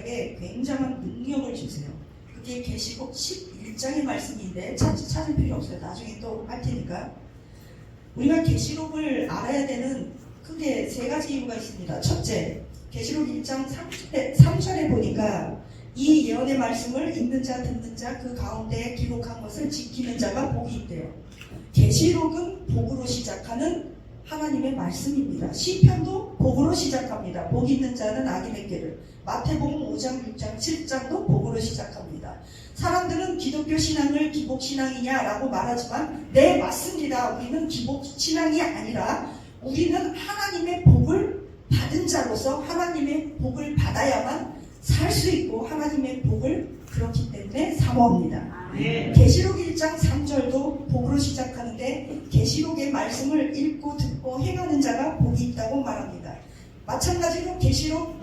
우리에게 굉장한 능력을 주세요. 그게 계시록 11장의 말씀인데 찾을 필요 없어요. 나중에 또 할 테니까. 우리가 계시록을 알아야 되는 크게 세 가지 이유가 있습니다. 첫째, 계시록 1장 3절에 보니까 이 예언의 말씀을 읽는 자 듣는 자 그 가운데 기록한 것을 지키는 자가 복이 있대요. 계시록은 복으로 시작하는 하나님의 말씀입니다. 시편도 복으로 시작합니다. 복 있는 자는 악인의 길을. 마태복음 5장 6장 7장도 복으로 시작합니다. 사람들은 기독교 신앙을 기복신앙이냐라고 말하지만 네, 맞습니다. 우리는 기복신앙이 아니라 우리는 하나님의 복을 받은 자로서 하나님의 복을 받아야만 살 수 있고 하나님의 복을 그렇기 때문에 사모합니다. 계시록 1장 3절도 복으로 시작하는데 계시록의 말씀을 읽고 듣고 행하는 자가 복이 있다고 말합니다. 마찬가지로 계시록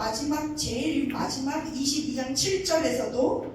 제일 마지막 22장 7절에서도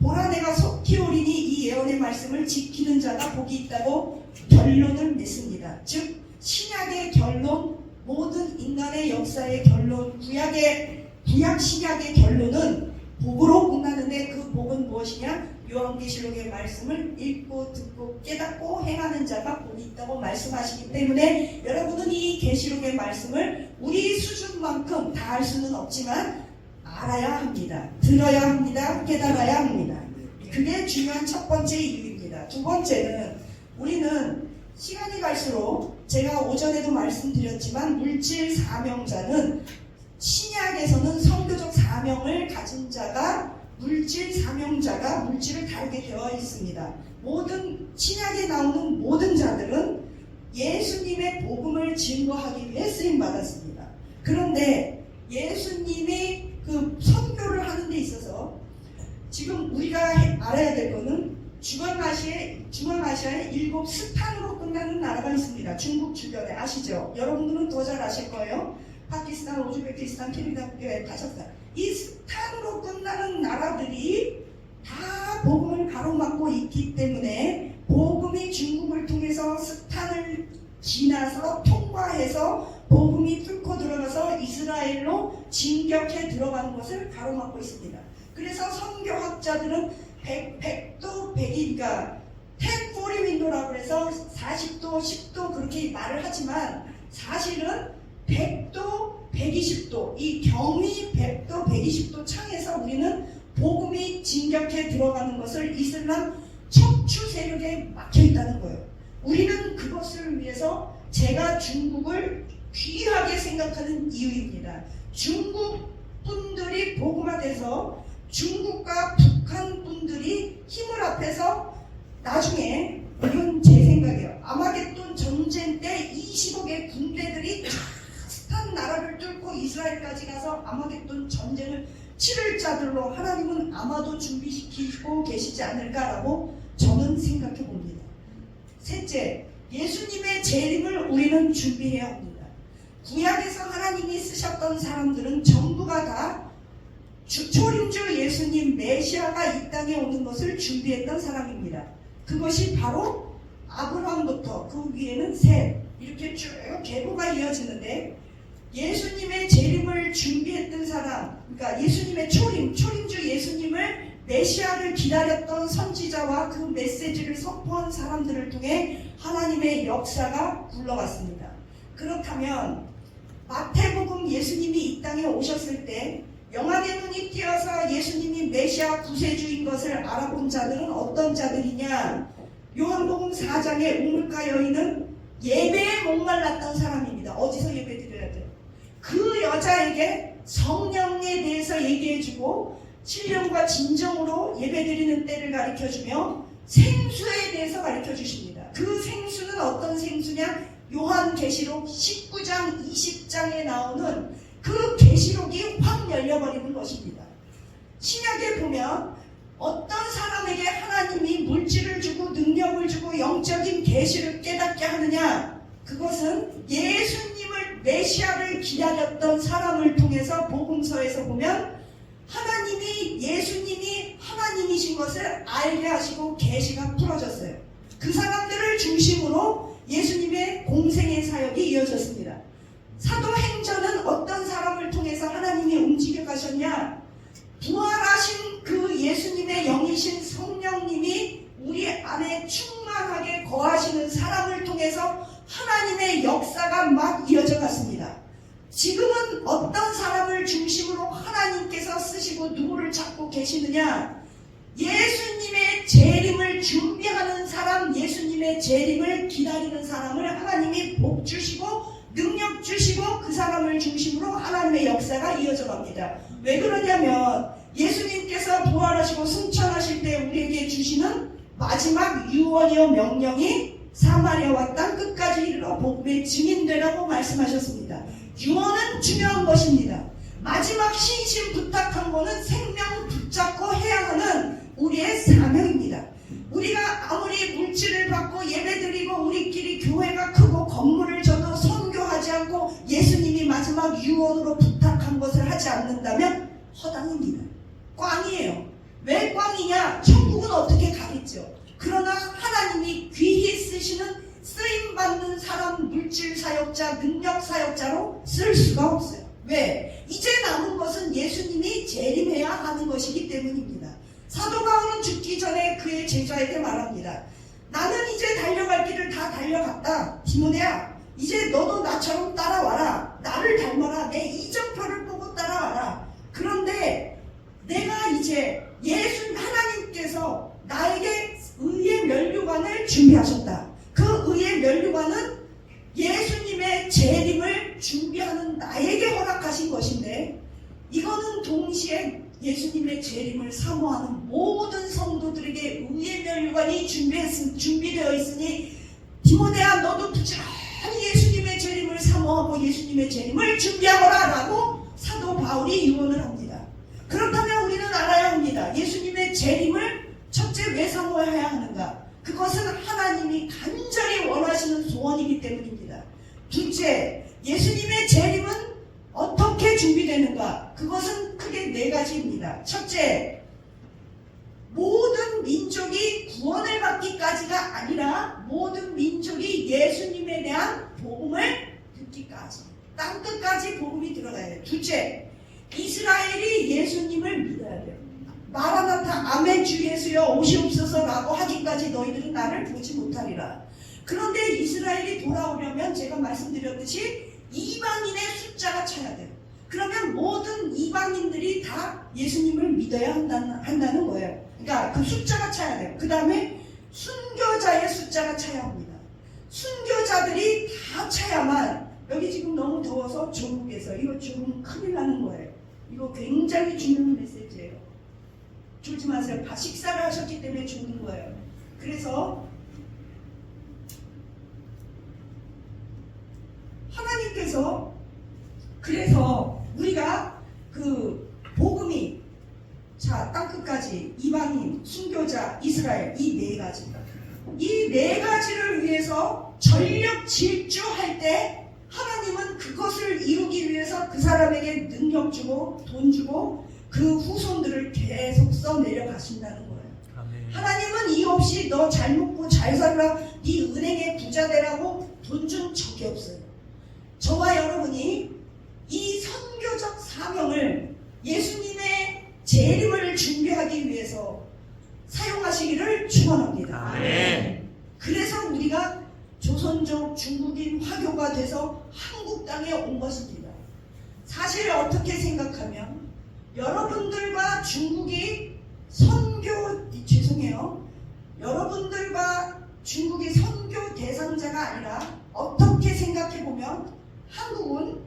보라 내가 속히 오리니 이 예언의 말씀을 지키는 자가 복이 있다고 결론을 맺습니다. 즉 신약의 결론, 모든 인간의 역사의 결론, 구약 신약의 결론은 복으로 끝나는데 그 복은 무엇이냐? 요한계시록의 말씀을 읽고 듣고 깨닫고 행하는 자가 복이 있다고 말씀하시기 때문에 여러분은 이 계시록의 말씀을 우리 수준만큼 다 할 수는 없지만 알아야 합니다. 들어야 합니다. 깨달아야 합니다. 그게 중요한 첫 번째 이유입니다. 두 번째는 우리는 시간이 갈수록 제가 오전에도 말씀드렸지만 물질 사명자는 신약에서는 선교적 사명을 가진 자가 물질 사명자가 물질을 다루게 되어 있습니다. 모든 신약에 나오는 모든 자들은 예수님의 복음을 증거하기 위해 쓰임 받았습니다. 그런데 예수님이 그 선교를 하는 데 있어서 지금 우리가 알아야 될 것은 중앙아시아에 7 스탄으로 끝나는 나라가 있습니다. 중국 주변에 아시죠? 여러분들은 더 잘 아실 거예요. 파키스탄, 우즈베키스탄, 키르기스탄, 카자흐스탄. 이 스탄으로 끝나는 나라들이 다 복음을 가로막고 있기 때문에 복음이 중국을 통해서 스탄을 지나서 통과해서 복음이 뚫고 들어가서 이스라엘로 진격해 들어가는 것을 가로막고 있습니다. 그래서 선교학자들은 100도 100이니까 1040 윈도라고 해서 40도 10도 그렇게 말을 하지만 사실은 100도 120도 이 경위 100도 120도 창에서 우리는 복음이 진격해 들어가는 것을 이슬람 척추 세력에 막혀 있다는 거예요. 우리는 그것을 위해서 제가 중국을 귀하게 생각하는 이유입니다. 중국 분들이 복음화돼서 중국과 북한 분들이 힘을 합해서 나중에 이건 제 생각이에요. 아마겟돈 전쟁 때 20억의 군대들이 스탄 나라를 뚫고 이스라엘까지 가서 아마겟돈 전쟁을 치를 자들로 하나님은 아마도 준비시키고 계시지 않을까라고 저는 생각해 봅니다. 셋째, 예수님의 재림을 우리는 준비해야 합니다. 구약에서 하나님이 쓰셨던 사람들은 전부가 다 초림주 예수님 메시아가 이 땅에 오는 것을 준비했던 사람입니다. 그것이 바로 아브라함부터 그 위에는 셋 이렇게 쭉 계보가 이어지는데 예수님의 재림을 준비했던 사람, 그러니까 예수님의 초림주 예수님을 메시아를 기다렸던 선지자와 그 메시지를 선포한 사람들을 통해 하나님의 역사가 굴러갔습니다. 그렇다면 마태복음 예수님이 이 땅에 오셨을 때 영안의 눈이 띄어서 예수님이 메시아 구세주인 것을 알아본 자들은 어떤 자들이냐? 요한복음 4장의 우물가 여인은 예배에 목말랐던 사람입니다. 어디서 예배 드려야 돼요? 그 여자에게 성령에 대해서 얘기해주고 신령과 진정으로 예배드리는 때를 가르쳐주며 생수에 대해서 가르쳐주십니다. 그 생수는 어떤 생수냐? 요한계시록 19장 20장에 나오는 그 계시록이 확 열려버리는 것입니다. 신약에 보면 어떤 사람에게 하나님이 물질을 주고 능력을 주고 영적인 계시를 깨닫게 하느냐? 그것은 예수님을 메시아를 기다렸던 사람을 통해서 복음서에서 보면 하나님이 예수님이 하나님이신 것을 알게 하시고 계시가 풀어졌어요. 그 사람들을 중심으로 예수님의 공생의 사역이 이어졌습니다. 사도행전은 어떤 사람을 통해서 하나님이 움직여 가셨냐? 부활하신 그 예수님의 영이신 성령님이 우리 안에 충만하게 거하시는 사람을 통해서 하나님의 역사가 막 이어져 갔습니다. 지금은 어떤 사람을 중심으로 하나님께서 쓰시고 누구를 찾고 계시느냐? 예수님의 재림을 준비하는 사람, 예수님의 재림을 기다리는 사람을 하나님이 복 주시고 능력 주시고 그 사람을 중심으로 하나님의 역사가 이어져 갑니다. 왜 그러냐면 예수님께서 부활하시고 승천하실 때 우리에게 주시는 마지막 유언이요 명령이 사마리아와 땅 끝까지 이르러 복음의 증인되라고 말씀하셨습니다. 유언은 중요한 것입니다. 마지막 신심 부탁한 거는 생명 붙잡고 해야 하는 우리의 사명입니다. 우리가 아무리 물질을 받고 예배드리고 우리끼리 교회가 크고 건물을 져도 선교하지 않고 예수님이 마지막 유언으로 부탁한 것을 하지 않는다면 허당입니다. 꽝이에요. 왜 꽝이냐? 천국은 어떻게 가겠죠. 그러나 하나님이 귀히 쓰시는 쓰임받는 사람, 물질 사역자, 능력 사역자로 쓸 수가 없어요. 왜? 이제 남은 것은 예수님이 재림해야 하는 것이기 때문입니다. 사도 바울은 죽기 전에 그의 제자에게 말합니다. 나는 이제 달려갈 길을 다 달려갔다. 디모데야, 이제 너도 나처럼 따라와라. 나를 닮아라. 내 이정표를 보고 따라와라. 그런데 내가 이제 하나님께서 나에게 의의 면류관을 준비하셨다. 그 의의 면류관은 예수님의 재림을 준비하는 나에게 허락하신 것인데, 이거는 동시에 예수님의 재림을 사모하는 모든 성도들에게 의의 면류관이 준비되어 있으니 디모데야, 너도 부지런히 예수님의 재림을 사모하고 예수님의 재림을 준비하거라 라고 사도 바울이 유언을 합니다. 그렇다면 우리는 알아야 합니다. 예수님의 재림을 첫째 왜 사모해야 하는가? 그것은 하나님이 간절히 원하시는 소원이기 때문입니다. 둘째, 예수님의 재림은 어떻게 준비되는가? 그것은 크게 네 가지입니다. 첫째, 모든 민족이 구원을 받기까지가 아니라 모든 민족이 예수님에 대한 복음을 듣기까지, 땅끝까지 복음이 들어가야 돼요. 둘째, 이스라엘이 예수님을 믿어야 돼요. 마라나타 아멘 주 예수여 오시옵소서 라고 하기까지 너희들은 나를 보지 못하리라. 그런데 이스라엘이 돌아오려면 제가 말씀드렸듯이 이방인의 숫자가 차야 돼요. 그러면 모든 이방인들이 다 예수님을 믿어야 한다는 거예요. 그러니까 그 숫자가 차야 돼요. 그 다음에 순교자의 숫자가 차야 합니다. 순교자들이 다 차야만, 여기 지금 너무 더워서 전국에서 이거 지금 큰일 나는 거예요. 이거 굉장히 중요한 메시지예요. 졸지 마세요. 식사를 하셨기 때문에 죽는 거예요. 그래서 하나님께서, 그래서 우리가 그 복음이, 자, 땅끝까지 이방인, 순교자, 이스라엘, 이 네 가지, 이 네 가지를 위해서 전력 질주할 때 하나님은 그것을 이루기 위해서 그 사람에게 능력 주고 돈 주고 그 후손들을 계속 써내려 가신다는 거예요. 아멘. 하나님은 이 없이 너 잘 먹고 잘 살라, 네 은행에 부자 되라고 돈 준 적이 없어요. 저와 여러분이 이 선교적 사명을 예수님의 재림을 준비하기 위해서 사용하시기를 축원합니다. 아멘. 그래서 우리가 조선족 중국인 화교가 돼서 한국 땅에 온 것입니다. 사실 어떻게 생각하면 여러분들과 중국이 여러분들과 중국이 선교 대상자가 아니라 어떻게 생각해보면 한국은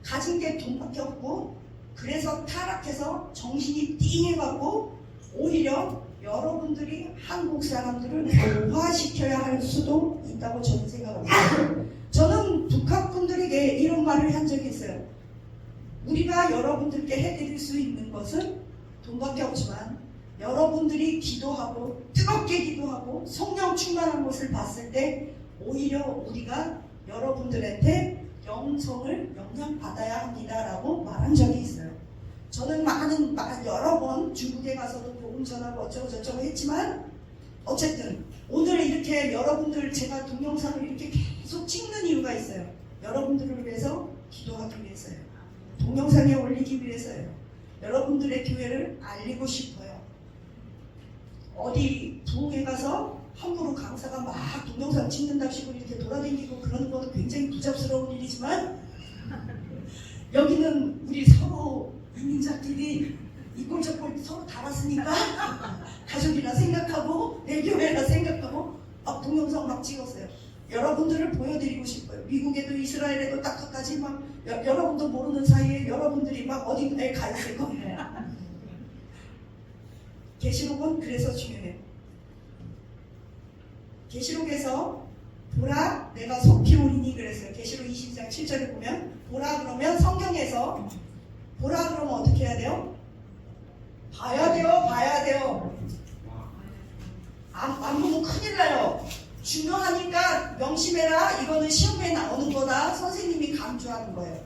가진 게 돈밖에 없고, 그래서 타락해서 정신이 띵해가고 오히려 여러분들이 한국 사람들을 노화시켜야 할 수도 있다고 저는 생각합니다. 저는 북한 분들에게 이런 말을 한 적이 있어요. 우리가 여러분들께 해드릴 수 있는 것은 돈밖에 없지만 여러분들이 기도하고 뜨겁게 기도하고 성령 충만한 것을 봤을 때 오히려 우리가 여러분들한테 영성을 영향받아야 합니다라고 말한 적이 있어요. 저는 여러 번 중국에 가서도 복음 전하고 어쩌고 저쩌고 했지만, 어쨌든 오늘 이렇게 여러분들, 제가 동영상을 이렇게 계속 찍는 이유가 있어요. 여러분들을 위해서 기도하기 위해서요. 동영상에 올리기 위해서요. 여러분들의 교회를 알리고 싶어요. 어디 부흥회 가서 함부로 강사가 막 동영상 찍는답시고 이렇게 돌아다니고 그러는 것도 굉장히 부잡스러운 일이지만 여기는 우리 서로 이민자끼리 이꼴 저꼴 서로 달았으니까 가족이라 생각하고 내 교회라 생각하고 막 동영상 막 찍었어요. 여러분들을 보여드리고 싶어요. 미국에도 이스라엘에도 딱까지 막 여러분도 모르는 사이에 여러분들이 막 어딘가에 가 있을 거예요. 계시록은 그래서 중요해요. 계시록에서 보라 내가 속히 오리니 그랬어요. 계시록 22장 7절에 보면 보라 그러면 성경에서 보라 그러면 어떻게 해야 돼요? 봐야 돼요. 안 보면 큰일 나요. 중요하니까 명심해라. 이거는 시험에 나오는 거다. 선생님이 강조하는 거예요.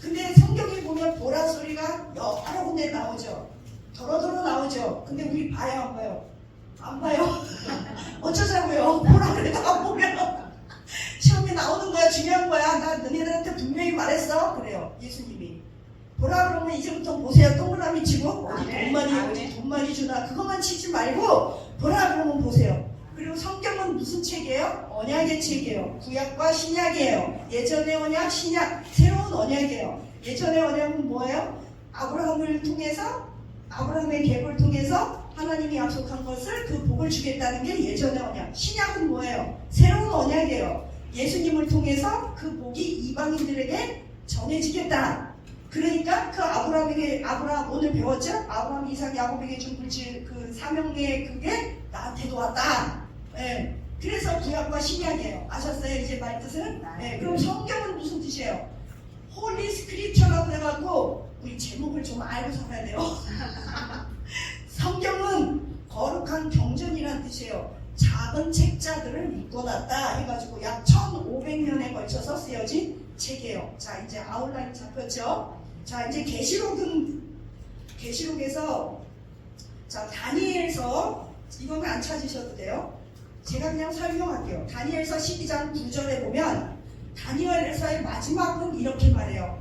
근데 성경에 보면 보라 소리가 여러 군데 나오죠. 더러더러 나오죠. 근데 우리 봐요 안 봐요? 안 봐요. 어쩌자고요. 보라 그래도 안 보면 시험에 나오는 거야. 중요한 거야. 나 너네들한테 분명히 말했어. 그래요. 예수님이. 보라 그러면 이제부터 보세요. 동그라미 치고 어디 돈 많이 주나 그것만 치지 말고 보라 그러면 보세요. 그리고 성경은 무슨 책이에요? 언약의 책이에요. 구약과 신약이에요. 예전의 언약, 신약, 새로운 언약이에요. 예전의 언약은 뭐예요? 아브라함을 통해서 아브라함의 계획을 통해서 하나님이 약속한 것을 그 복을 주겠다는 게 예전의 언약. 신약은 뭐예요? 새로운 언약이에요. 예수님을 통해서 그 복이 이방인들에게 전해지겠다. 그러니까 그 아브라함 오늘 배웠죠? 아브라함, 이삭, 야곱에게 준 물질 그 사명의 그게 나한테도 왔다. 네. 그래서 구약과 신약이에요. 아셨어요? 이제 말 뜻은? 네. 그럼 성경은 무슨 뜻이에요? 홀리 스크립처라고 해갖고 우리 제목을 좀 알고 살아야 돼요. 성경은 거룩한 경전이란 뜻이에요. 작은 책자들을 묶어놨다 해가지고 약 1500년에 걸쳐서 쓰여진 책이에요. 자, 이제 아웃라인 잡혔죠? 자, 이제 계시록에서 자, 다니엘서 이거는 안 찾으셔도 돼요. 제가 그냥 설명할게요. 다니엘서 12장 9절에 보면 다니엘서의 마지막은 이렇게 말해요.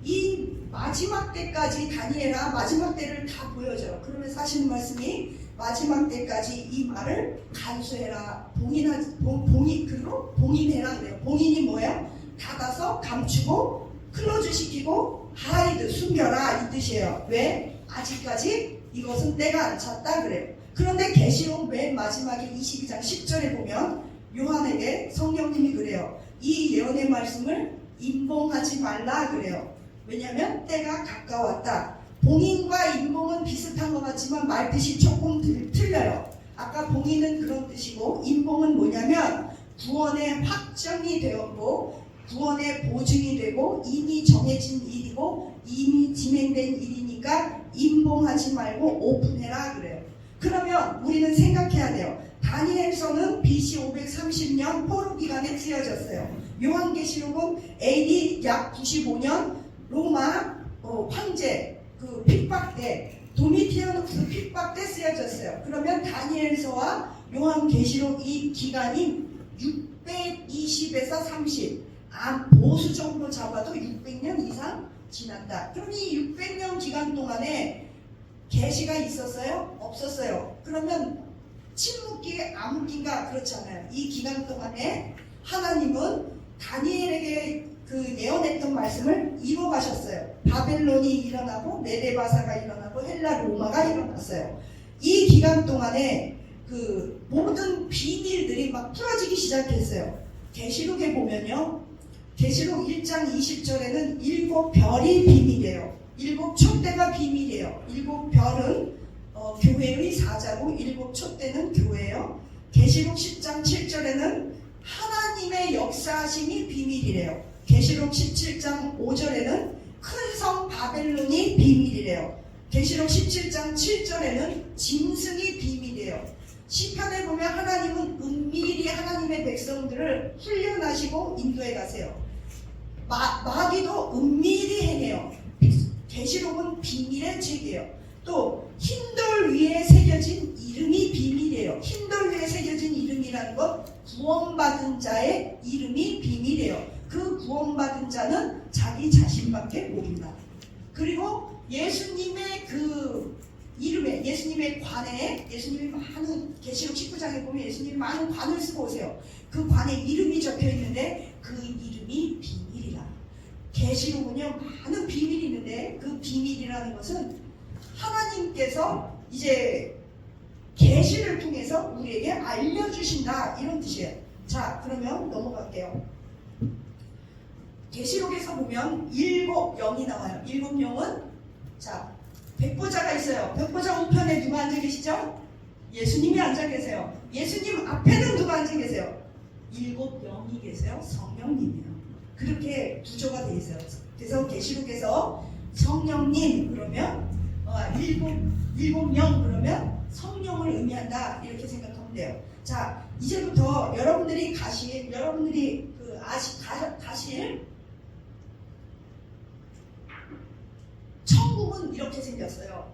이 마지막 때까지 다니엘아 마지막 때를 다 보여줘요. 그러면서 하시는 말씀이 마지막 때까지 이 말을 간수해라. 그리고 봉인해라 그래요. 봉인이 뭐예요? 닫아서 감추고 클로즈 시키고 하이드 숨겨라 이 뜻이에요. 왜? 아직까지 이것은 때가 안 찼다 그래요. 그런데 계시록 맨 마지막에 22장 10절에 보면 요한에게 성령님이 그래요. 이 예언의 말씀을 임봉하지 말라 그래요. 왜냐하면 때가 가까웠다. 봉인과 임봉은 비슷한 것 같지만 말뜻이 조금 틀려요. 아까 봉인은 그런 뜻이고 임봉은 뭐냐면 구원의 확정이 되었고 구원의 보증이 되고 이미 정해진 일이고 이미 진행된 일이니까 임봉하지 말고 오픈해라 그래요. 그러면 우리는 생각해야 돼요. 다니엘서는 BC 530년 포로 기간에 쓰여졌어요. 요한계시록은 AD 약 95년 로마 황제 그 핍박 때 도미티아누스 핍박 때 쓰여졌어요. 그러면 다니엘서와 요한계시록 이 기간이 620에서 30 보수 정도 잡아도 600년 이상 지났다. 그럼 이 600년 기간 동안에 계시가 있었어요? 없었어요. 그러면 침묵기, 암묵기가 그렇잖아요. 이 기간 동안에 하나님은 다니엘에게 그 예언했던 말씀을 이루어가셨어요. 바벨론이 일어나고 메데바사가 일어나고 헬라 로마가 일어났어요. 이 기간 동안에 그 모든 비밀들이 막 풀어지기 시작했어요. 계시록에 보면요. 계시록 1장 20절에는 7별이 비밀이에요. 7촛대가 비밀이에요. 7별은 교회의 사자고 7촛대는 교회예요. 계시록 10장 7절에는 하나님의 역사하심이 비밀이래요. 계시록 17장 5절에는 큰 성 바벨론이 비밀이래요. 계시록 17장 7절에는 짐승이 비밀이에요. 시편에 보면 하나님은 은밀히 하나님의 백성들을 훈련하시고 인도해 가세요. 마귀도 은밀히 행해요. 계시록은 비밀의 책이에요. 또 흰돌 위에 새겨진 이름이 비밀이에요. 흰돌 위에 새겨진 이름이라는 건 구원받은 자의 이름이 비밀이에요. 그 구원받은 자는 자기 자신밖에 모른다. 그리고 예수님의 그 이름에, 예수님의 관에, 예수님이 많은, 계시록 19장에 보면 예수님이 많은 관을 쓰고 오세요. 그 관에 이름이 적혀 있는데 그 이름이 비밀이라. 계시록은요 많은 비밀이 있는데 그 비밀이라는 것은 하나님께서 이제 계시를 통해서 우리에게 알려주신다, 이런 뜻이에요. 자, 그러면 넘어갈게요. 계시록에서 보면 7영이 나와요. 7영은, 자, 백보자가 있어요. 백보자 우편에 누가 앉아 계시죠? 예수님이 앉아 계세요. 예수님 앞에는 누가 앉아 계세요? 7영이 계세요. 성령님이에요. 그렇게 구조가 되어 있어요. 그래서 계시록에서 성령님 그러면 7영 그러면 성령을 의미한다, 이렇게 생각하면 돼요. 자, 이제부터 여러분들이 가실 천국은 이렇게 생겼어요.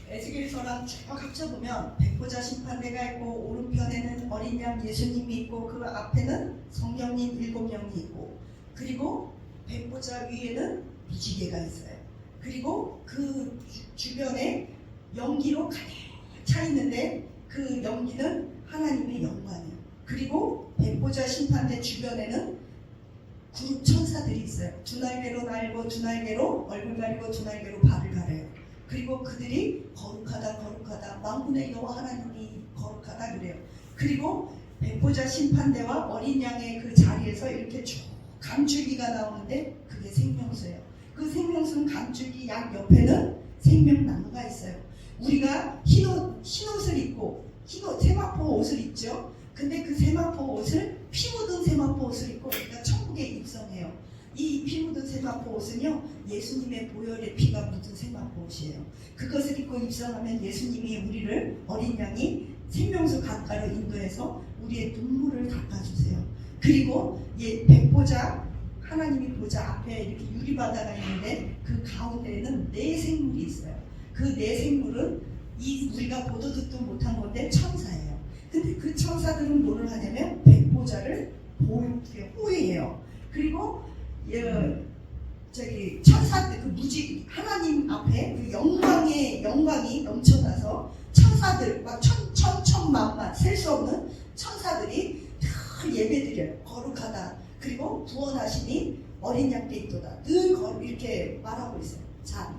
에스겔서랑 쭉 합쳐보면 백보자 심판대가 있고, 오른편에는 어린 양 예수님이 있고, 그 앞에는 성령님 7명이 있고, 그리고 백보자 위에는 무지개가 있어요. 그리고 그 주변에 연기로 가득 차 있는데 그 연기는 하나님의 영광이에요. 그리고 백보자 심판대 주변에는 그룹 천사들이 있어요. 두 날개로 날고 두 날개로 얼굴 가리고 두 날개로 발을 가려요. 그리고 그들이 거룩하다 거룩하다, 만군의 여호와 하나님이 거룩하다 그래요. 그리고 백보자 심판대와 어린 양의 그 자리에서 이렇게 쭉 감줄기가 나오는데 그게 생명수예요. 그 생명수는 감줄기 양 옆에는 생명나무가 있어요. 우리가 흰 옷을 입고 세마포 옷을 입죠. 근데 그 세마포 옷을, 피 묻은 세마포 옷을 입고 우리가 천국에 입성해요. 이 피 묻은 세마포 옷은요 예수님의 보혈의 피가 묻은 세마포 옷이에요. 그것을 입고 입성하면 예수님이 우리를, 어린 양이 생명수 가까이로 인도해서 우리의 눈물을 닦아주세요. 그리고 백보자, 하나님이 보자 앞에 이렇게 유리바다가 있는데 그 가운데에는 네 생물이 있어요. 그 네 생물은 우리가 보도 듣도 못한 건데 천사예요. 근데 그 천사들은 뭐를 하냐면 백보자를 호위해요. 그리고 천사들, 그 하나님 앞에 그 영광이 넘쳐나서 천사들 막 천만만 셀 수 없는 천사들이 다 예배드려요. 거룩하다. 그리고 구원하시니 어린 양께 있도다. 늘 이렇게 말하고 있어요. 자,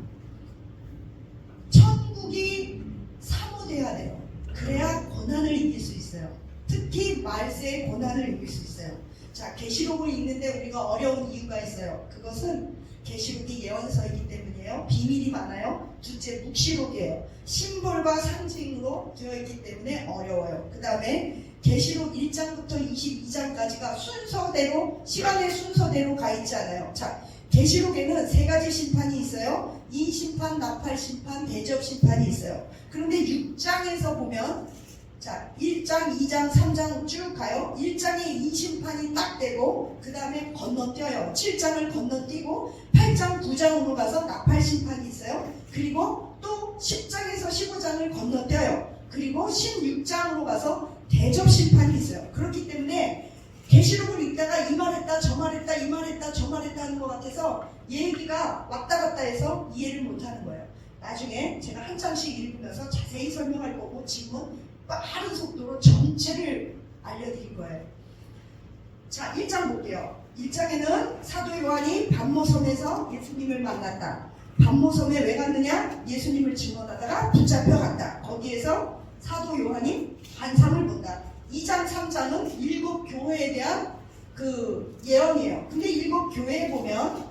천국이 사모돼야 돼요. 그래야 고난을 이길 수 있어요. 특히 말세의 고난을 이길 수 있어요. 자, 계시록을 읽는데 우리가 어려운 이유가 있어요. 그것은 계시록이 예언서이기 때문이에요. 비밀이 많아요. 둘째, 묵시록이에요. 심볼과 상징으로 되어 있기 때문에 어려워요. 그 다음에 계시록 1장부터 22장까지가 순서대로, 시간의 순서대로 가 있지 않아요. 자, 계시록에는 세 가지 심판이 있어요. 인심판, 나팔심판, 대접심판이 있어요. 그런데 6장에서 보면, 자, 1장, 2장, 3장 쭉 가요. 1장에 인심판이 딱 되고 그 다음에 건너뛰어요. 7장을 건너뛰고 8장, 9장으로 가서 나팔심판이 있어요. 그리고 또 10장에서 15장을 건너뛰어요. 그리고 16장으로 가서 대접심판이 있어요. 그렇기 때문에 계시록을 읽다가 이 말했다 저 말했다 이 말했다 저 말했다 하는 것 같아서 얘기가 왔다 갔다 해서 이해를 못하는 거예요. 나중에 제가 한 장씩 읽으면서 자세히 설명할 거고 지금은 빠른 속도로 전체를 알려드릴 거예요. 자, 1장 볼게요. 1장에는 사도 요한이 반모섬에서 예수님을 만났다. 반모섬에 왜 갔느냐? 예수님을 증언하다가 붙잡혀 갔다. 거기에서 사도 요한이 환상을 본다. 2장, 3장은 7 교회에 대한 그 예언이에요. 근데 7 교회에 보면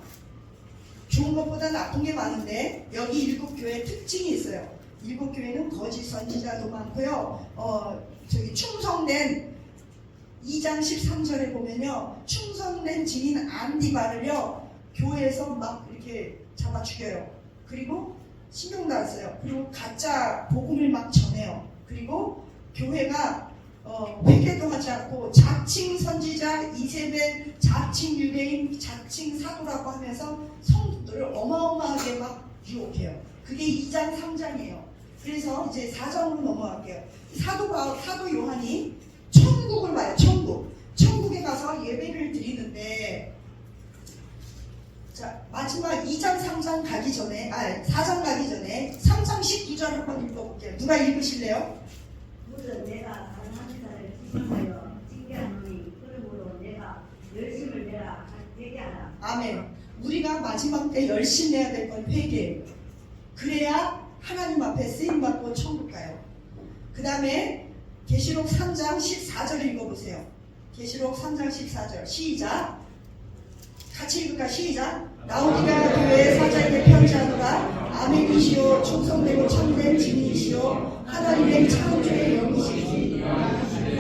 좋은 것보다 나쁜 게 많은데 여기 7 교회의 특징이 있어요. 7 교회는 거짓 선지자도 많고요. 충성된 2장 13절에 보면요, 충성된 증인 안디바를요 교회에서 막 이렇게 잡아 죽여요. 그리고 신경도 안 써요. 그리고 가짜 복음을 막 전해요. 그리고 교회가 회개도 하지 않고 자칭 선지자, 이세벨, 자칭 유대인, 자칭 사도라고 하면서 성도들을 어마어마하게 막 유혹해요. 그게 2장 3장이에요. 그래서 이제 4장으로 넘어갈게요. 사도 요한이 천국을 봐요. 천국에 가서 예배를 드리는데 자, 마지막 2장 3장 가기 전에 4장 가기 전에 3장 19절 한번 읽어볼게요. 누가 읽으실래요? 무릇 내가 가난한 자를 지켜하여 징계하노니 그러므로 내가 열심을 내라 회개하라. 아멘. 우리가 마지막 때 열심히 해야 될 건 회개예요. 그래야 하나님 앞에 쓰임받고 천국 가요. 그 다음에 계시록 3장 14절 읽어보세요. 계시록 3장 14절 시작. 같이 읽을까? 시작. 나오니가 교회의 사자에게 편지하노라. 아멘이시오. 충성되고 참된 증인이시오. 하나님의 창조의 영이시오.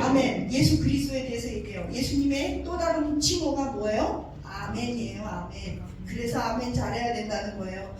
아멘. 예수 그리스도에 대해서 얘기해요. 예수님의 또 다른 칭호가 뭐예요? 아멘이에요. 아멘. 그래서 아멘 잘해야 된다는 거예요.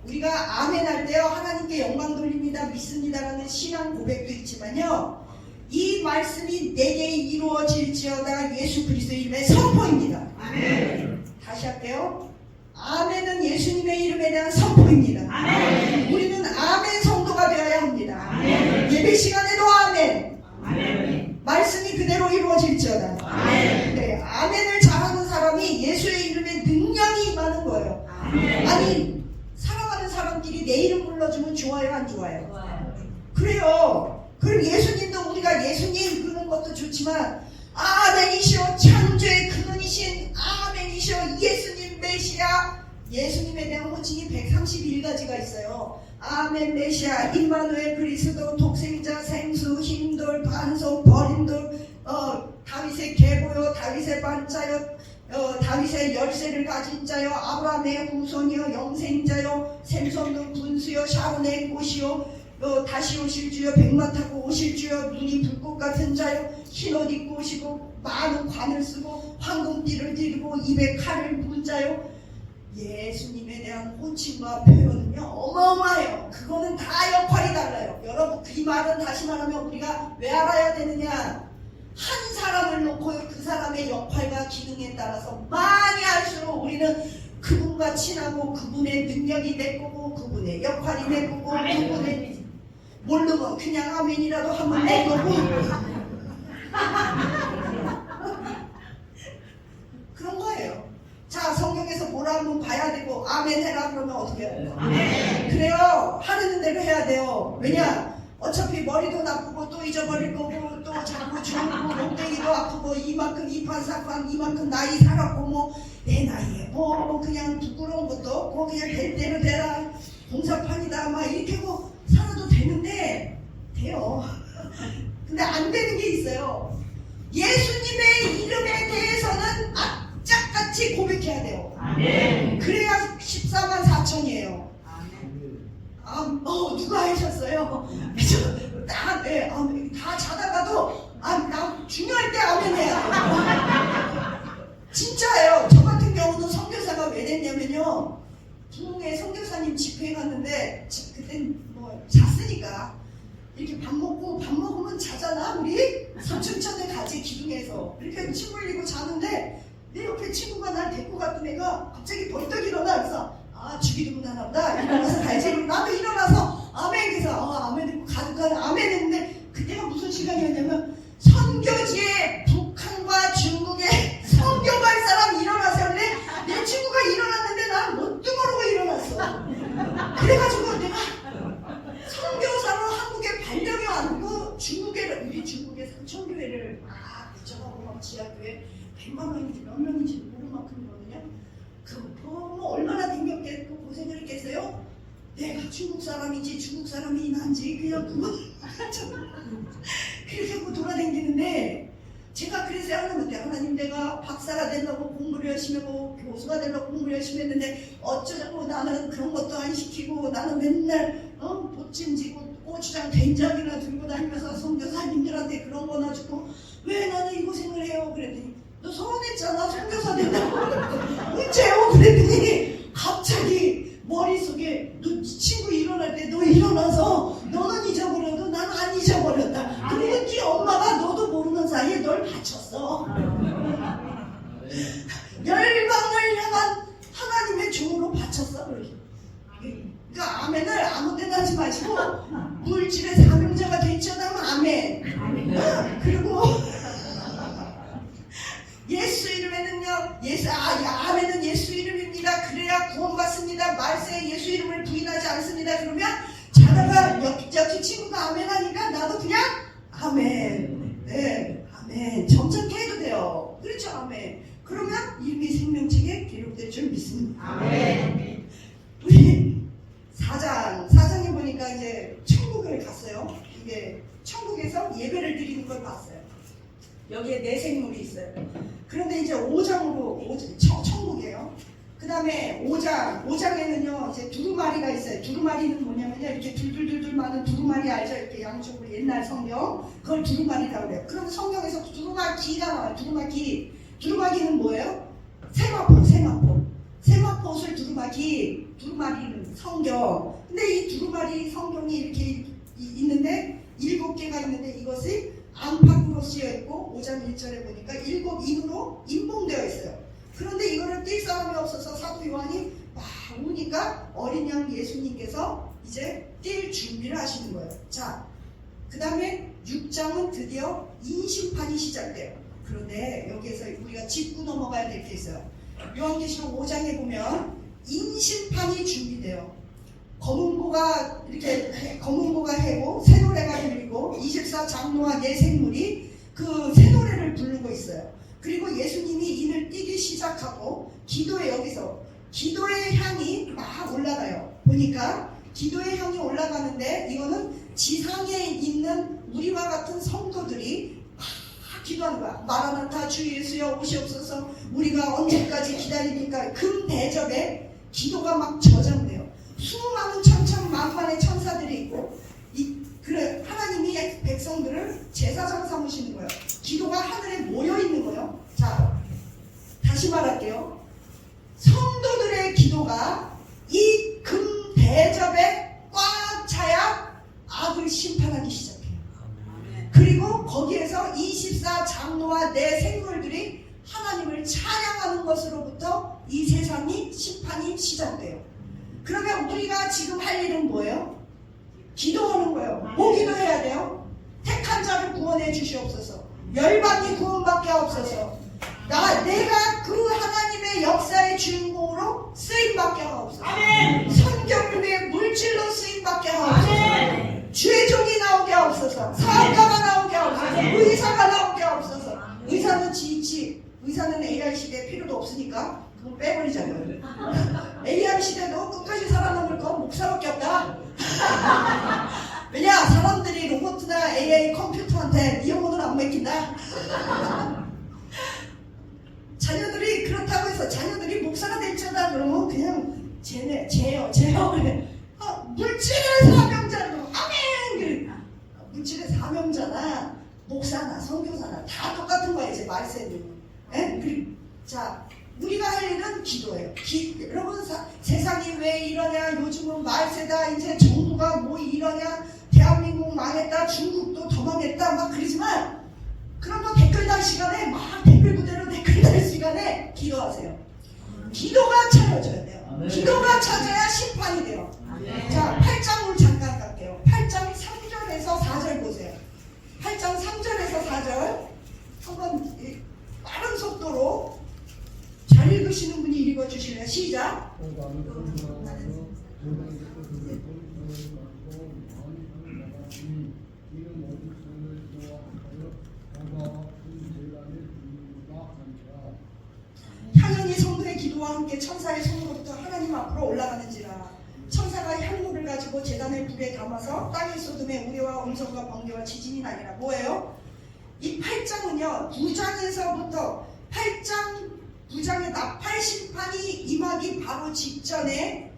우리가 아멘 할 때요, 하나님께 영광 돌립니다, 믿습니다라는 신앙 고백도 있지만요, 이 말씀이 내게 이루어질지어다 예수 그리스도의 이름의 선포입니다. 아멘. 다시 할게요. 아멘은 예수님의 이름에 대한 선포입니다. 아멘. 우리는 아멘 성도가 되어야 합니다. 아멘. 예배 시간에도 아멘. 아멘. 말씀이 그대로 이루어질지어다. 아멘. 네, 아멘을 잘하는 사람이 예수의 이름에 능력이 임하는 거예요. 아멘. 아니, 사랑하는 사람끼리 내 이름 불러주면 좋아요, 안 좋아요? 좋아요. 그래요. 그럼 예수님도 우리가 예수님 그러는 것도 좋지만 아멘이시오, 창조의 근원이신 아멘이시오, 예수님 메시아. 예수님에 대한 호칭이 131가지가 있어요. 아멘 메시아, 임마누엘 그리스도, 독생자, 생수, 힘돌, 반석, 버림돌, 다윗의 계보요, 다윗의 반자요, 다윗의 열쇠를 가진 자요, 아브라함의 후손이요, 영생자요, 샘솟는 분수요, 샤론의 꽃이요, 다시 오실 주요, 백마 타고 오실 주요, 눈이 불꽃 같은 자요, 흰옷 입고 오시고 많은 관을 쓰고 황금띠를 들고 입에 칼을 문 자요. 예수님에 대한 호칭과 표현은요 어마어마해요. 그거는 다 역할이 달라요. 여러분, 이 말은 다시 말하면 우리가 왜 알아야 되느냐, 한 사람을 놓고 그 사람의 역할과 기능에 따라서 많이 할수록 우리는 그분과 친하고 그분의 능력이 내 거고 그분의 역할이 내 거고 그분의 모르면 그냥 아멘이라도 하면 내 거고 그런 거예요. 자, 성경에서 뭐라 하면 봐야 되고 아멘 해라 그러면 어떻게 해요? 그래요. 하려는 대로 해야 돼요. 왜냐? 어차피 머리도 나쁘고 또 잊어버릴 거고 또 자꾸 죽고 목대기도 아프고 이만큼 이판사판 이만큼 나이 살았고 뭐 내 나이에 뭐 그냥 부끄러운 것도 없고 그냥 될 대로 되라 공사판이다 막 이렇게 뭐 살아도 되는데 돼요. 근데 안 되는 게 있어요. 예수님의 이름에 대해서는 악착같이 고백해야 돼요. 아멘. 그래야 14만 4천이에요. 누가 하셨어요? 다 자다가도 나 중요할 때 아멘 해야 돼요. 진짜예요. 저 같은 경우는 선교사가 왜 됐냐면요, 부흥회 선교사님 집회에 갔는데 그땐 뭐 잤으니까 이렇게 밥 먹으면 자잖아. 우리 삼층천에 가지 기둥에서 이렇게 침 흘리고 자는데 내 옆에 친구가 날 데리고 갔던 애가 갑자기 벌떡 일어나. 그래서 주기도문 하나 보다 일어나서 가야지. 나도 일어나서 아멘. 그래서 아멘 듣고 가득한 아멘 했는데 그때가 무슨 시간이었냐면 선교지에 북한과 중국에 선교 갈 사람 일어나서 하는데 내 친구가 일어났는데 난 뭣도 모르고 일어났어. 그래가지고 내가 선교사로 한국에 발령이 왔고 우리 중국의 삼천교회를 그쪽하고 막 지하교회 100만 명인지 몇 명인지 모를 만큼이거든요. 뭐 얼마나 댕겼겠고 고생을 했겠어요? 내가 중국 사람인지 중국 사람이 난지 그냥 그렇게 하고 돌아다니는데 제가 그래서 하나님 내가 박사가 되려고 공부를 열심히 하고 교수가 되려고 공부를 열심히 했는데 어쩌자고 나는 그런 것도 안 시키고 나는 맨날 보찜지고 고추장 된장이나 들고 다니면서 선교사님들한테 그런 거나 주고 왜 나는 이 고생을 해요? 그랬더니 너 서운했잖아 선교사 된다고. 언제요? 그랬더니 갑자기 머릿속에 너 친구 일어날 때 너 일어나서 너는 잊어버려도 난 안 잊어버렸다. 그리고 네 엄마가 너도 모르는 사이에 널 바쳤어. 열방을 향한 하나님의 종으로 바쳤어. 그러니까 아멘을 아무 때나 하지 마시고 물질의 사명자가 됐잖아. 아멘. 그리고 예수 이름의 능력, 아멘은 예수 이름입니다. 않습니다. 말세에 예수 이름을 부인하지 않습니다. 그러면 자다가 옆집 친구가 아멘 하니까 나도 그냥 아멘. 네, 아멘. 점잖게 해도 돼요. 그렇죠, 아멘. 그러면 이름이 생명책에 기록될 줄 믿습니다. 아멘. 우리 사장에 보니까 이제 천국을 갔어요. 이게 천국에서 예배를 드리는 걸 봤어요. 여기에 네 생물이 있어요. 그런데 이제 5장으로 천국이에요. 그 다음에 5장에는요 이제 두루마리가 있어요. 두루마리는 뭐냐면요 이렇게 둘둘둘둘 많은 두루마리 알죠? 이렇게 양쪽으로 옛날 성경 그걸 두루마리라고 그래요. 그럼 성경에서 두루마기가 나와요. 두루마기는 뭐예요? 세마포 옷을 두루마리는 성경. 근데 이 두루마리 성경이 이렇게 있는데 7개가 있는데 이것이 안팎으로 쓰여 있고 5장 1절에 보니까 7인으로 인봉되어 있어요. 그런데 이거를 뛸 사람이 없어서 사도 요한이 막 우니까 어린 양 예수님께서 이제 뛸 준비를 하시는 거예요. 자, 그 다음에 6장은 드디어 인심판이 시작돼요. 그런데 여기에서 우리가 짚고 넘어가야 될 게 있어요. 요한계시록 5장에 보면 인심판이 준비돼요. 검은고가 해고 새노래가 들리고 24장로와 네 생물이 그 새노래를 부르고 있어요. 그리고 예수님이 인을 뛰기 시작하고 여기서 기도의 향이 막 올라가요. 보니까 기도의 향이 올라가는데 이거는 지상에 있는 우리와 같은 성도들이 막 기도하는 거야. 마라나타 주 예수여 오시옵소서. 우리가 언제까지 기다립니까? 금 대접에 기도가 막 저장돼요. 수많은 천천만만의 천사들이 있고 하나님이 백성들을 제사장 삼으시는 거예요. 기도가 하늘에 모여 있는 거예요. 자, 다시 말할게요. 성도들의 기도가 이 금 대접에 꽉 차야 악을 심판하기 시작해요. 그리고 거기에서 24장로와 네 생물들이 하나님을 찬양하는 것으로부터 이 세상이 심판이 시작돼요. 그러면 우리가 지금 할 일은 뭐예요? 기도하는 거예요. 뭐 기도해야 돼요? 택한 자를 구원해 주시옵소서. 열방이 구원받게 하옵소서. 내가 그 하나님의 역사의 주인공으로 쓰임받게 하옵소서. 아멘. 선교를 물질로 쓰임받게 하옵소서. 아멘. 주의 종이 나오게 하옵소서. 사업가가 나오게 하옵소서. 아멘. 의사가 나오게 하옵소서. 아멘. 의사는 AI 시대에 필요도 없으니까 그건 빼버리자고요. AI 시대도 끝까지 살아남을 건 목사밖에 없다. 왜냐? 사람들이 로봇이나 AI 컴퓨터한테 네 영혼을 안 맡긴다. 자녀들이 그렇다고 해서 자녀들이 목사가 됐잖아 그러면 그냥 제어 물질의 사명자로 아멘. 물질의 사명자나 목사나 선교사나 다 똑같은 거야 이제 말세는. 자, 우리가 할 일은 기도예요. 여러분 세상이 왜 이러냐, 요즘은 말세다, 이제 정부가 뭐 이러냐, 대한민국 망했다, 중국도 더 망했다 막 그러지만 그런 거 댓글 달 시간에 막 댓글 그대로 댓글 달 시간에 기도하세요. 기도가 차려져야 돼요. 아멘. 기도가 찾아야 심판이 돼요. 아멘. 자, 8장을 잠깐 갈게요. 8장 3절에서 4절 보세요. 8장 3절에서 4절 한번 빠른 속도로 잘 읽으시는 분이 읽어주실래요? 시작. 향연이 성도의 기도와 함께 천사의 손으로부터 하나님 앞으로 올라가는지라. 천사가 향로를 가지고 제단의 불에 담아서 땅에 쏟음에 우레와 음성과 번개와 지진이 나니라. 뭐예요? 이 8장은요 9장에서부터 9장의 나팔 심판이 임하기 바로 직전에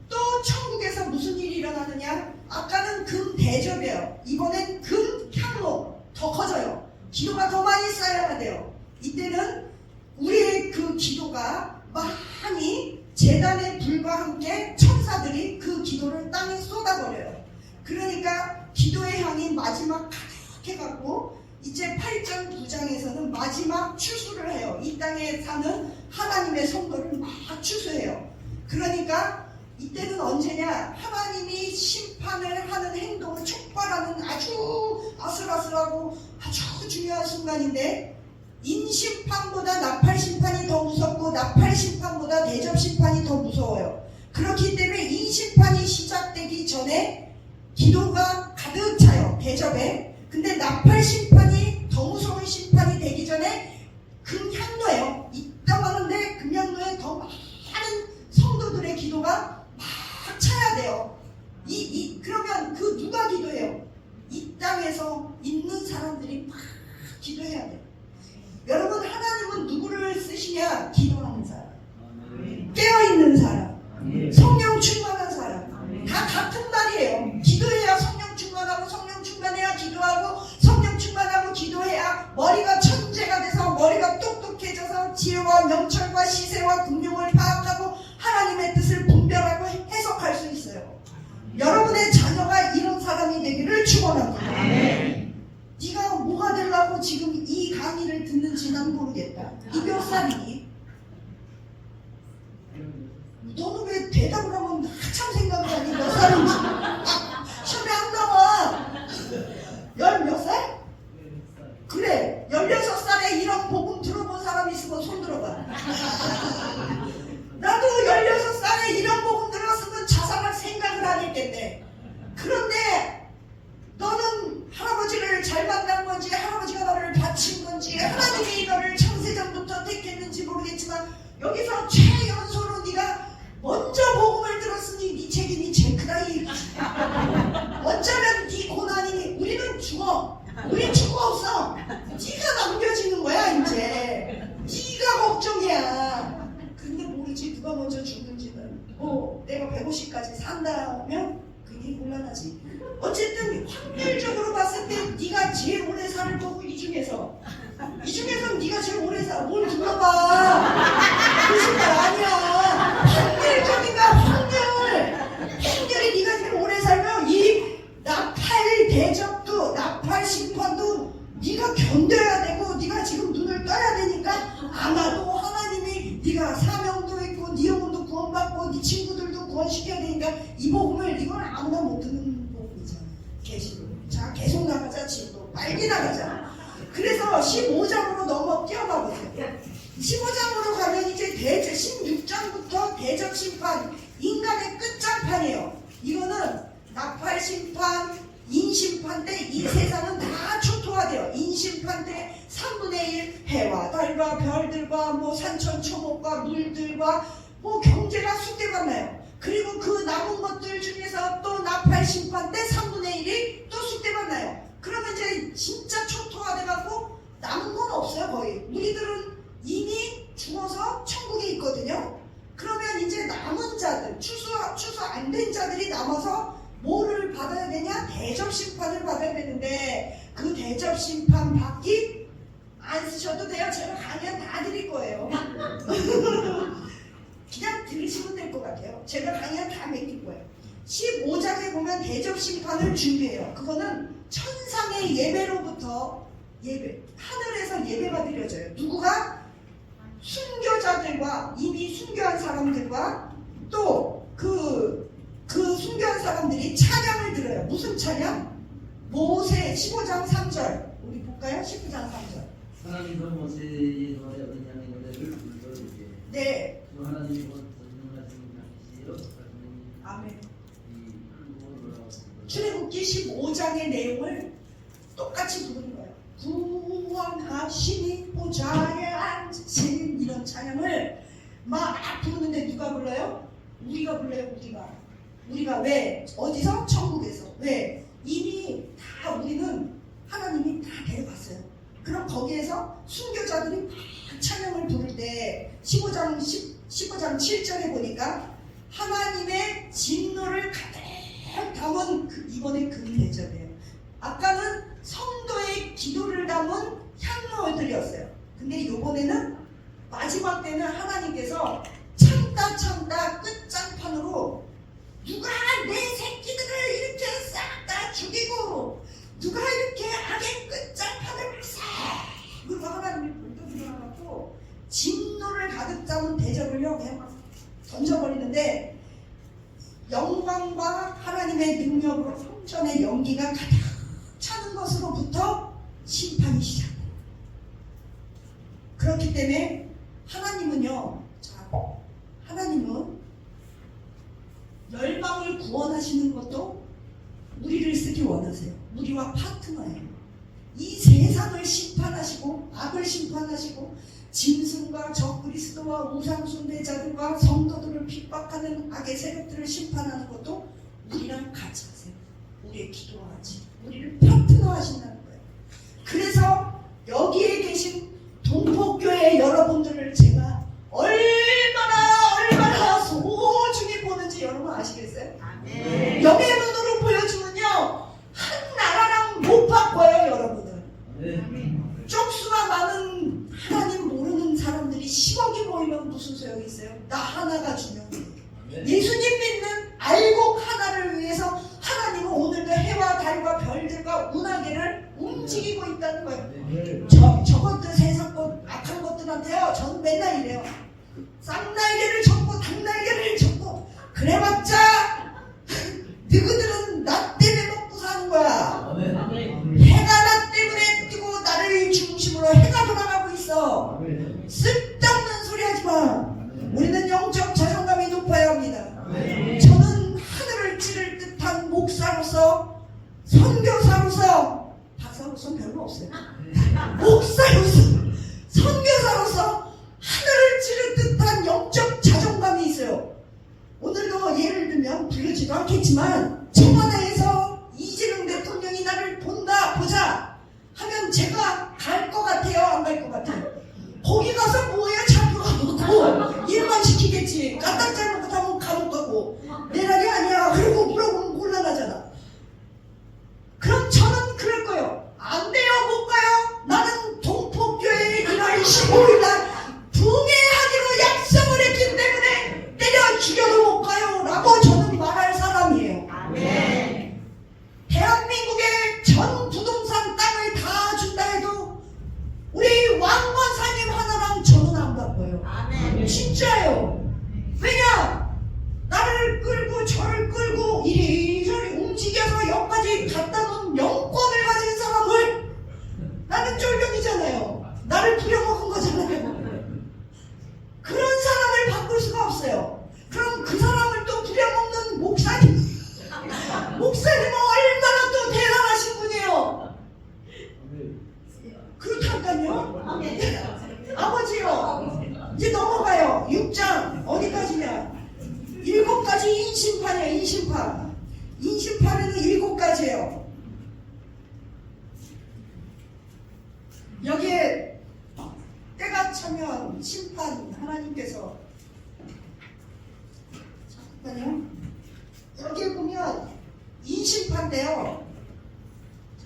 또 천국에서 무슨 일이 일어나느냐? 아까는 금 대접이에요. 이번엔 금 향로 더 커져요. 기도가 더 많이 쌓여야 돼요. 이때는 우리의 그 기도가 많이 제단의 불과 함께 천사들이 그 기도를 땅에 쏟아버려요. 그러니까 기도의 향이 마지막 가득해갖고 이제 8장 9장에서는 마지막 추수를 해요. 이 땅에 사는 하나님의 성도를 막 추수해요. 그러니까 이때는 언제냐? 하나님이 심판을 하는 행동을 촉발하는 아주 아슬아슬하고 아주 중요한 순간인데, 인심판보다 나팔심판이 더 무섭고 나팔심판보다 대접심판이 더 무서워요. 그렇기 때문에 이 심판이 시작되기 전에 기도가 가득 차요. 대접에. 근데 나팔 심판이 더 무서운 심판이 되기 전에 금향로예요. 있다고 하는데 금향로에 더 많은 성도들의 기도가 막 차야 돼요. 그러면 그 누가 기도해요? 이 땅에서 있는 사람들이 막 기도해야 돼요. 여러분, 하나님은 누구를 쓰시냐? 기도하는 사람, 깨어있는 사람, 성령 충만한 사람. 다 같은 말이에요. 기도해야 성령 충만하고, 성령 충만해야 기도하고, 성령 충만하고 기도해야 머리가 천재가 돼서 머리가 똑똑해져서 지혜와 명철과 시세와 금융을 파악하고 하나님의 뜻을 분별하고 해석할 수 있어요. 여러분의 자녀가 이런 사람이 되기를 축원합니다. 네가 뭐가 되려고 지금 이 강의를 듣는지 난 모르겠다. 이 몇 살이니? 너는 왜 대답을 하면 한참 생각을 하니? 몇 살인지. 시험에 안 나와. 몇 살? 그래, 16살에 이런 복음 들어본 사람 있으면 손 들어봐. 나도 16살에 이런 복음 들었으면 자살할 생각을 안 했겠네. 그런데 너는 할아버지를 잘 만난 건지, 할아버지가 너를 바친 건지, 하나님이 너를 창세전부터 택했는지 모르겠지만, 여기서 최연소로 네가 먼저 복음을 들었으니 네 책임이 제일 크다. 어쩌면 네 고난이, 우리는 죽어. 우리 죽어 없어. 네가 남겨지는 거야 이제. 네가 걱정이야. 근데 모르지 누가 먼저 죽는지는. 내가 150까지 산다면 그게 곤란하지. 어쨌든 확률적으로 봤을 때 네가 제일 오래 사는 거고, 이 중에서 네가 제일 오래 사. 뭘 들어봐. 무슨 말 아니야. 확률적인가, 확률이 네가 제일 오래 살면 이 나팔 대접도, 나팔 심판도 네가 견뎌야 되고, 네가 지금 눈을 떠야 되니까 아마도 하나님이 네가 사명도 있고 네 영혼도 구원받고 네 친구들도 구원시켜야 되니까 이 복음을, 이건 아무나 못 듣는 복음이잖아. 자, 계속 나가자. 지금 빨리 나가자. 그래서 15장으로 뛰어가 보세요. 15장으로 가면 이제 16장부터 대접 심판, 인간의 끝장판이에요. 이거는 나팔 심판, 인심판 때 이 세상은 다 초토화돼요. 인심판 때 3분의 1 해와 달과 별들과 뭐 산천 초목과 물들과 뭐 경제가 쑥대밭 나요. 그리고 그 남은 것들 중에서 또 나팔 심판 때 3분의 1이 또 쑥대밭 나요. 그러면 이제 진짜 초토화돼갖고 남은 건 없어요. 거의 우리들은 이미 죽어서 천국에 있거든요. 그러면 이제 남은 자들, 추수 안 된 자들이 남아서 뭐를 받아야 되냐? 대접 심판을 받아야 되는데, 그 대접 심판 받기 안 쓰셔도 돼요. 제가 강연 다 드릴 거예요. 그냥 들으시면 될 것 같아요. 제가 강연 다 맡길 거예요. 15장에 보면 대접 심판을 준비해요. 그거는 천상의 예배로부터 하늘에서 예배가 드려져요. 누구가? 순교자들과, 이미 순교한 사람들과 또 그 순교한 사람들이 찬양을 들어요. 무슨 찬양? 모세 15장 3절. 우리 볼까요? 19장 3절. 하나님께서 모세의 노래 어린 양의 노래를 불러주게. 네. 또 하나님이 전능하신 장이시여. 아멘. 출애굽기 15장의 내용을 똑같이 부르는 거예요. 구원하시니 보좌에 앉으신, 이런 찬양을 막 부르는데 누가 불러요? 우리가 불러요. 우리가 왜? 어디서? 천국에서. 왜? 이미 다 우리는 하나님이 다 데려갔어요. 그럼 거기에서 순교자들이 막 찬양을 부를 때 15장 7절에 보니까 하나님의 진노를 가득 담은 이번에 금대접이에요. 아까는 성도의 기도를 담은 향로를 드렸어요. 근데 이번에는 마지막 때는 하나님께서 참다 끝장판으로 누가 내 새끼들을 이렇게 싹 다 죽이고, 누가 이렇게 악의 끝장판을 싹, 그리고 하나님이 불도 일어나고 진노를 가득 담은 대접을요 그냥 막 던져버리는데, 영광과 하나님의 능력으로 성전의 연기가 가득 차는 것으로부터 심판이 시작돼요. 그렇기 때문에 하나님은요, 하나님은 구원하시는 것도 우리를 쓰기 원하세요. 우리와 파트너예요. 이 세상을 심판하시고 악을 심판하시고 짐승과 적그리스도와 우상숭배자들과 성도들을 핍박하는 악의 세력들을 심판하는 것도 우리랑 같이 하세요. 우리의 기도와 같이 우리를 파트너 하신다는 거예요. 그래서 여기에 계신 동포교회 여러분들을 제가 얼마나 소중히 보는지 여러분 아시겠어요? 아멘. 영의 눈으로 보여주면요 한 나라랑 못 바꿔요. 여러분은 쪽수가 많은 하나님 모르는 사람들이 10억이 모이면 무슨 소용이 있어요? 나 하나가 중요해요. 예수님 믿는 알곡 하나를 위해서 하나님은 오늘도 해와 달과 별들과 운하계를 움직이고 있다는 거예요. 저것들 세상 것 악한 것들한테요 저는 맨날 이래요. 쌍날개를 접고 닭날개를 접고 그래봤자 너희들은 나 때문에 먹고 사는 거야. 해가 나 때문에 뜨고 나를 중심으로 해가 돌아가고 있어. 쓸데없는 소리 하지마. 우리는 영적 자존감이 높아야 합니다. 저는 하늘을 찌를 듯한 목사로서 선교사로서 박사로서는 별로 없어요. 목사로서 선교사로서 하늘을 찌를 듯한 영적 자존감이 있어요. 오늘도 예를 들면 부르지도 않겠지만 청와대에서 이재명 대통령이 나를 보자 하면 제가 갈 것 같아요? 안 갈 것 같아요? 거기 가서 뭐해요? 잡혀가고 일만 시키겠지. 까딱 잘못하면 감옥 가고 내 날이 아니야. 그리고 물어보면 곤란하잖아. 그럼 저는 그럴 거예요. 안 돼요. 못 가요. 나는 동포교회에 1월 15일날 붕해하기로 약속을 했기 때문에 때려 죽여도 못 가요 라고 저는 말할 사람이에요. 아멘. 대한민국의 전 부동산 땅을 다 준다 해도 우리 왕건사님 하나랑 저는 안 바꿔요. 아멘. 진짜요. 왜냐? 나를 끌고 저를 끌고 이리저리 움직여서 여기까지 갖다 놓은 영권을 가진 사람을 나는 쫄병이잖아요. 나를 부려먹은 거잖아요. 그런 사람을 바꿀 수가 없어요. 그럼 그 사람을 또 부려먹는 목사님은 얼마나 또 대단하신 분이에요. 그렇다니까요. 아버지요. 이제 넘어가요. 6장 어디까지냐? 7가지 인심판이야. 인심판. 인심판에는 7가지예요. 여기에 때가 차면 심판 하나님께서 잠깐만요. 여기에 보면 인심판인데요.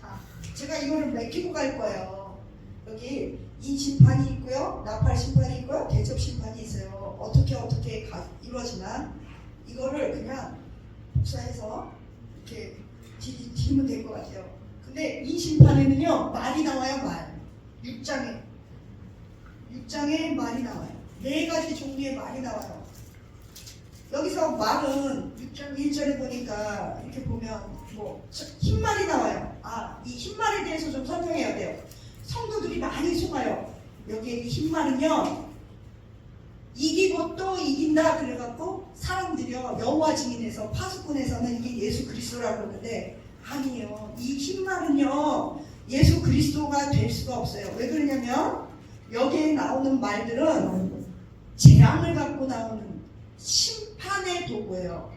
자, 제가 이거를 맡기고 갈 거예요. 여기 인심판이 있고요, 나팔심판이 있고요, 대접심판이 있어요. 어떻게 이루어지나 이거를 그냥 복사해서 이렇게 드리면 될 것 같아요. 근데 인심판에는요 말이 나와요. 말 6장에 말이 나와요. 4가지 종류의 말이 나와요. 여기서 말은 6장 1절에 보니까 이렇게 보면 뭐 흰말이 나와요. 이 흰말에 대해서 좀 설명해야 돼요. 성도들이 많이 속아요. 여기 흰말은요 이기고 또 이긴다 그래갖고 사람들이요 여호와 증인에서 파수꾼에서는 이게 예수 그리스도라고 그러는데 아니에요. 이 흰말은요 예수 그리스도가 될 수가 없어요. 왜 그러냐면 여기에 나오는 말들은 재앙을 갖고 나오는 심판의 도구예요.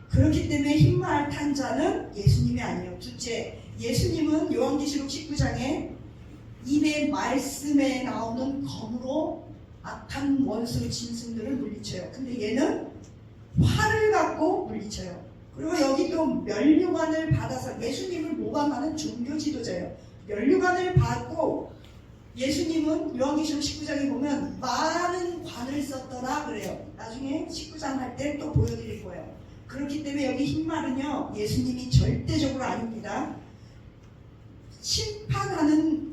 그렇기 때문에 흰말 탄 자는 예수님이 아니에요. 둘째, 예수님은 요한계시록 19장에 입의 말씀에 나오는 검으로 악한 원수 짐승들을 물리쳐요. 근데 얘는 활을 갖고 물리쳐요. 그리고 여기 또 면류관을 받아서 예수님을 모방하는 종교 지도자예요. 면류관을 받고 예수님은 요한계시록 19장에 보면 많은 관을 썼더라 그래요. 나중에 19장 할 때 또 보여드릴 거예요. 그렇기 때문에 여기 흰말은요 예수님이 절대적으로 아닙니다. 심판하는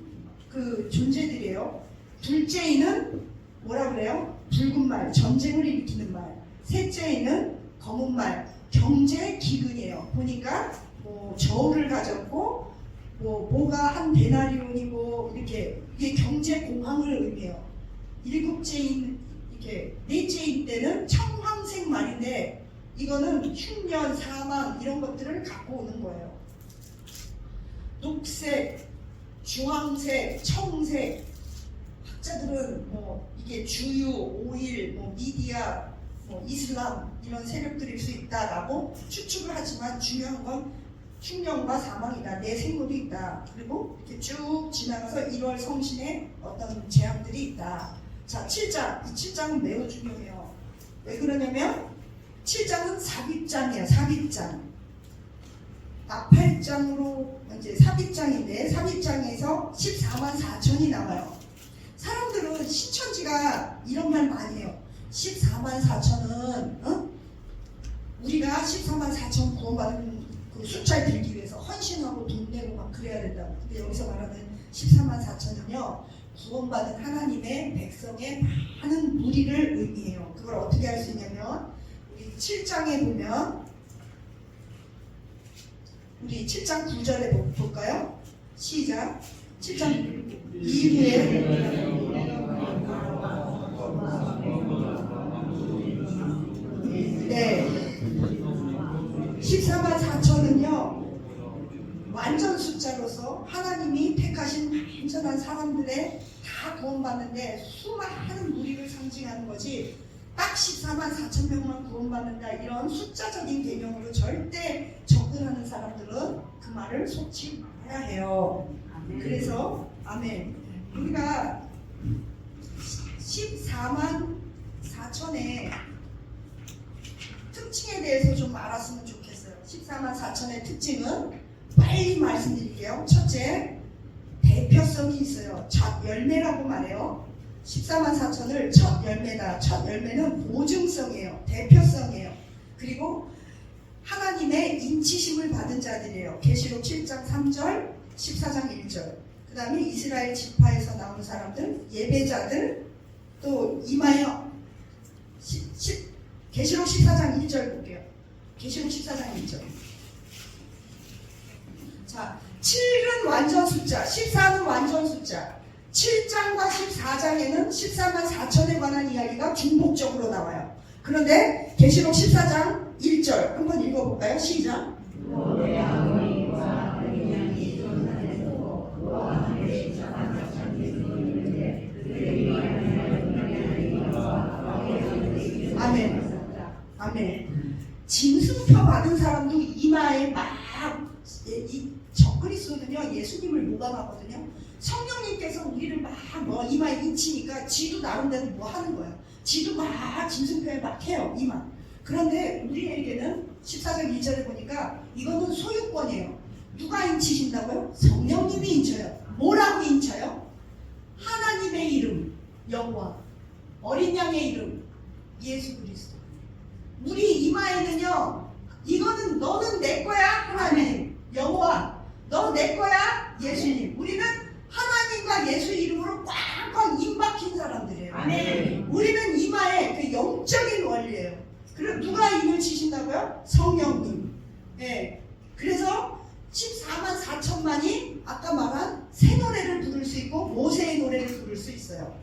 그 존재들이에요. 둘째에는 뭐라 그래요? 붉은 말, 전쟁을 일으키는 말. 셋째에는 검은 말, 경제 기근이에요. 보니까 뭐 저울을 가졌고 뭐가 한 데나리온이고 이렇게 이게 경제 공황을 의미해요. 7째인 이렇게 넷째인 때는 청황색 말인데 이거는 흉년, 사망 이런 것들을 갖고 오는 거예요. 녹색, 주황색, 청색. 학자들은 뭐 이게 주유, 오일, 뭐 미디어, 뭐 이슬람 이런 세력들일 수 있다라고 추측을 하지만 중요한 건 흉년과 사망이다. 내 생물이 있다. 그리고 이렇게 쭉 지나가서 1월 성신의 어떤 재앙들이 있다. 자, 7장. 이 7장은 매우 중요해요. 왜 그러냐면 7장은 삽입장이에요. 삽입장. 나팔장으로 이제 삽입장인데 삽입장에서 14만 4천이 나와요. 사람들은 신천지가 이런 말 많이 해요. 14만 4천은 우리가 14만 4천 구원받은 그 숫자에 들기 위해서 헌신하고 돈 내고 막 그래야 된다고. 근데 여기서 말하는 14만 4천은요 구원받은 하나님의 백성의 많은 무리를 의미해요. 그걸 어떻게 할 수 있냐면 우리 7장에 보면 우리 7장 9절에 볼까요? 시작. 7장 이후에 네 14만 4천은요 완전 숫자로서 하나님이 택하신 완전한 사람들의 다 구원받는데 수많은 무리를 상징하는 거지 딱 14만 4천 명만 구원받는다 이런 숫자적인 개념으로 절대 접근하는 사람들은 그 말을 속지 말아야 해요. 그래서 아멘. 우리가 14만 4천의 특징에 대해서 좀 알았으면 좋겠어요. 14만 4천의 특징은 빨리 말씀드릴게요. 첫째, 대표성이 있어요. 첫 열매라고 말해요. 14만 4천을 첫 열매다. 첫 열매는 보증성이에요. 대표성이에요. 그리고 하나님의 인치심을 받은 자들이에요. 계시록 7장 3절, 14장 1절. 그 다음에 이스라엘 지파에서 나온 사람들, 예배자들, 또 이마여 계시록 14장 1절 볼게요. 계시록 14장 1절. 자, 7은 완전 숫자, 14는 완전 숫자. 7장과 14장에는 14만 4천에 관한 이야기가 중복적으로 나와요. 그런데 계시록 14장 1절 한번 읽어볼까요? 시작. 아멘. 아멘. 짐승표 받은 사람도 이마에 이 적그리스도는요 예수님을 모방하거든요. 성령님께서 우리를 막 뭐 이마에 인치니까 지도 나름대로 뭐 하는 거예요. 지도 막 짐승표에 막 해요 이마. 그런데 우리에게는 14장 1절에 보니까 이거는 소유권이에요. 누가 인치신다고요? 성령님이 인쳐요. 뭐라고 인쳐요? 하나님의 이름 여호와, 어린 양의 이름 예수 그리스도. 우리 이마에는요 이거는 너는 내 거야 하나님 여호와, 너 내 거야 예수님. 우리는 하나님과 예수 이름으로 꽉꽉 임박힌 사람들이에요. 아멘. 우리는 이마에 그 영적인 원리예요. 그럼 누가 임을 치신다고요? 성령님. 네. 그래서 14만 4천만이 아까 말한 새 노래를 부를 수 있고 모세의 노래를 부를 수 있어요.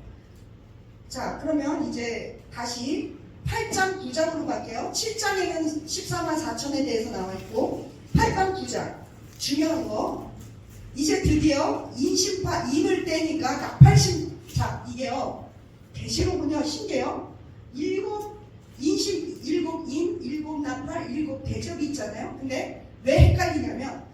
자, 그러면 이제 다시 8장 9장으로 갈게요. 7장에는 14만 4천에 대해서 나와 있고 8장 9장 중요한 거 이제 드디어 인심파 인을 떼니까 나팔심. 자, 이게요 계시록은요 신기해요. 7인심, 7인, 7나팔, 7대접이 있잖아요. 근데 왜 헷갈리냐면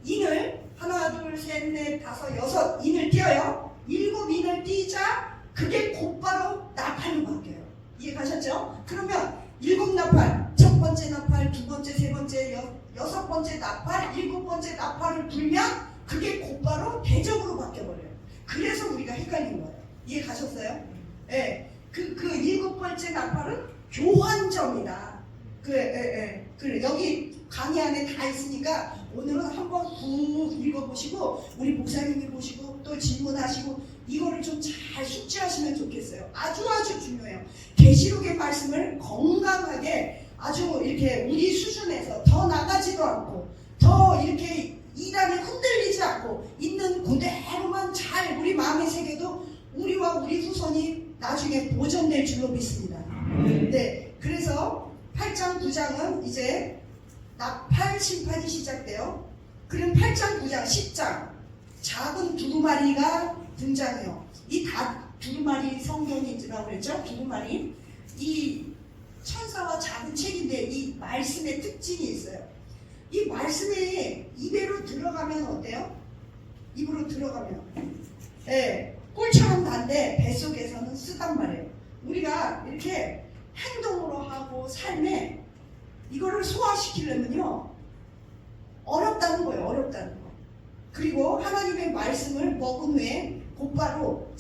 인을 하나 둘 셋 넷 다섯 여섯 인을 띄어요. 7인을 띄자 그게 곧바로 나팔로 바뀌어요. 이해 가셨죠? 그러면 7나팔, 첫 번째 나팔, 두 번째, 세 번째, 여섯 번째 나팔, 7번째 나팔을 불면 그게 곧바로 대접으로 바뀌어버려요. 그래서 우리가 헷갈린 거예요. 이해 가셨어요? 예. 그 7번째 나팔은 교환점이다. 그래, 여기 강의 안에 다 있으니까 오늘은 한번 후 읽어보시고 우리 목사님이 보시고 또 질문하시고 이거를 좀 잘 숙지하시면 좋겠어요. 아주 중요해요. 계시록의 말씀을 건강하게 아주 이렇게 우리 수준에서 더 나가지도 않고 더 이렇게 이단에 흔들리지 않고 있는 그대로만 잘 우리 마음에 새겨도 우리와 우리 후손이 나중에 보존될 줄로 믿습니다. 네, 그래서 8장 9장은 이제 나팔 심판이 시작돼요. 그럼 8장 9장 10장 작은 두루마리가 등장해요. 이 두루마리 성경이라고 그랬죠? 두루마리. 이 천사와 작은 책인데 이 말씀의 특징이 있어요. 이 말씀에 입으로 들어가면 어때요? 입으로 들어가면 꿀처럼 단데 뱃속에서는 쓰단 말이에요. 우리가 이렇게 행동으로 하고 삶에 이거를 소화시키려면요 어렵다는 거예요. 어렵다는 거. 그리고 하나님의 말씀을 먹은 후에 곧바로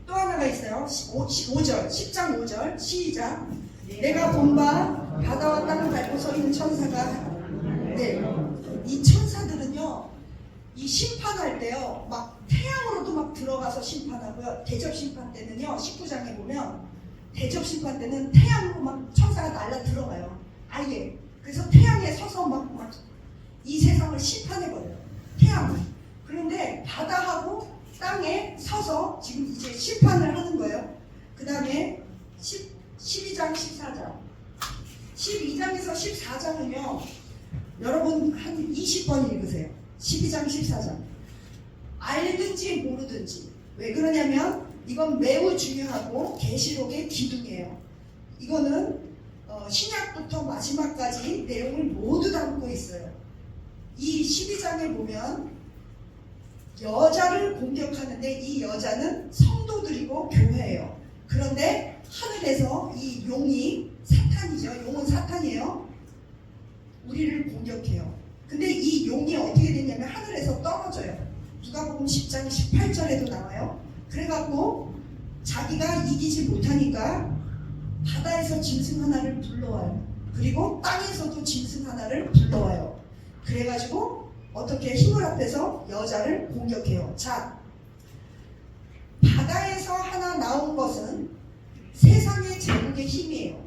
또 하나가 있어요. 5절 10장 5절 시작. 내가 본 바 바다와 땅을 밟고 서 있는 천사가 이 천사들은요 이 심판할 때요 막 태양으로도 막 들어가서 심판하고요. 대접 심판 때는요 19장에 보면 대접 심판 때는 태양으로 막 천사가 날라 들어가요. 아예. 그래서 태양에 서서 막 이 세상을 심판해버려요. 태양을. 그런데 바다하고 땅에 서서 지금 이제 심판을 하는 거예요. 그 다음에 12장 14장 12장에서 14장은요 여러분 한 20번 읽으세요. 12장 14장 알든지 모르든지. 왜 그러냐면 이건 매우 중요하고 계시록의 기둥이에요. 이거는 신약부터 마지막까지 내용을 모두 담고 있어요. 이 12장에 보면 여자를 공격하는데 이 여자는 성도들이고 교회예요. 그런데 하늘에서 이 용이 사탄이죠. 용은 사탄이에요. 우리를 공격해요. 근데 이 용이 어떻게 되냐면 하늘에서 떨어져요. 누가복음 10장 18절에도 나와요. 그래갖고 자기가 이기지 못하니까 바다에서 짐승 하나를 불러와요. 그리고 땅에서도 짐승 하나를 불러와요. 그래가지고 어떻게 힘을 합해서 여자를 공격해요. 자, 바다에서 하나 나온 것은 세상의 제국의 힘이에요.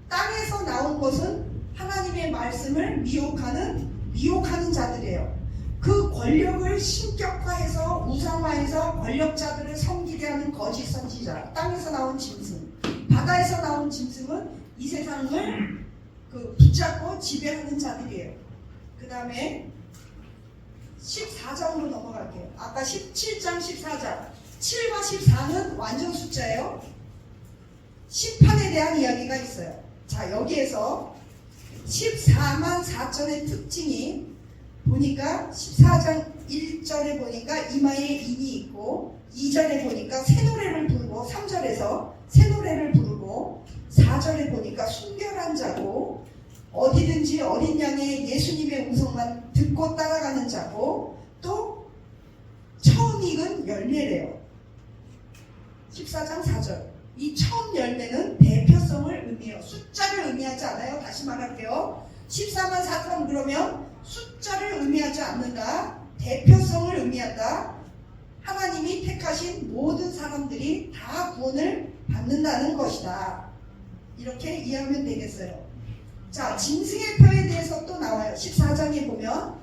땅에서 나온 것은 하나님의 말씀을 미혹하는 자들이에요. 그 권력을 신격화해서 우상화해서 권력자들을 섬기게 하는 거짓 선지자. 땅에서 나온 짐승. 바다에서 나온 짐승은 이 세상을 붙잡고 지배하는 자들이에요. 그 다음에 14장으로 넘어갈게요. 아까 17장 14장 7과 14는 완전 숫자예요. 심판에 대한 이야기가 있어요. 자, 여기에서 14만 4천의 특징이 보니까 14장 1절에 보니까 이마에 인이 있고 2절에 보니까 새 노래를 부르고 3절에서 새 노래를 부르고 4절에 보니까 순결한 자고 어디든지 어린 양의 예수님의 음성만 듣고 따라가는 자고 또 처음 익은 열매래요. 14장 4절. 이 처음 열매는 대표성을 의미해요. 숫자를 의미하지 않아요. 다시 말할게요. 14만 4천 그러면 숫자를 의미하지 않는다. 대표성을 의미한다. 하나님이 택하신 모든 사람들이 다 구원을 받는다는 것이다. 이렇게 이해하면 되겠어요. 자, 짐승의 표에 대해서 또 나와요. 14장에 보면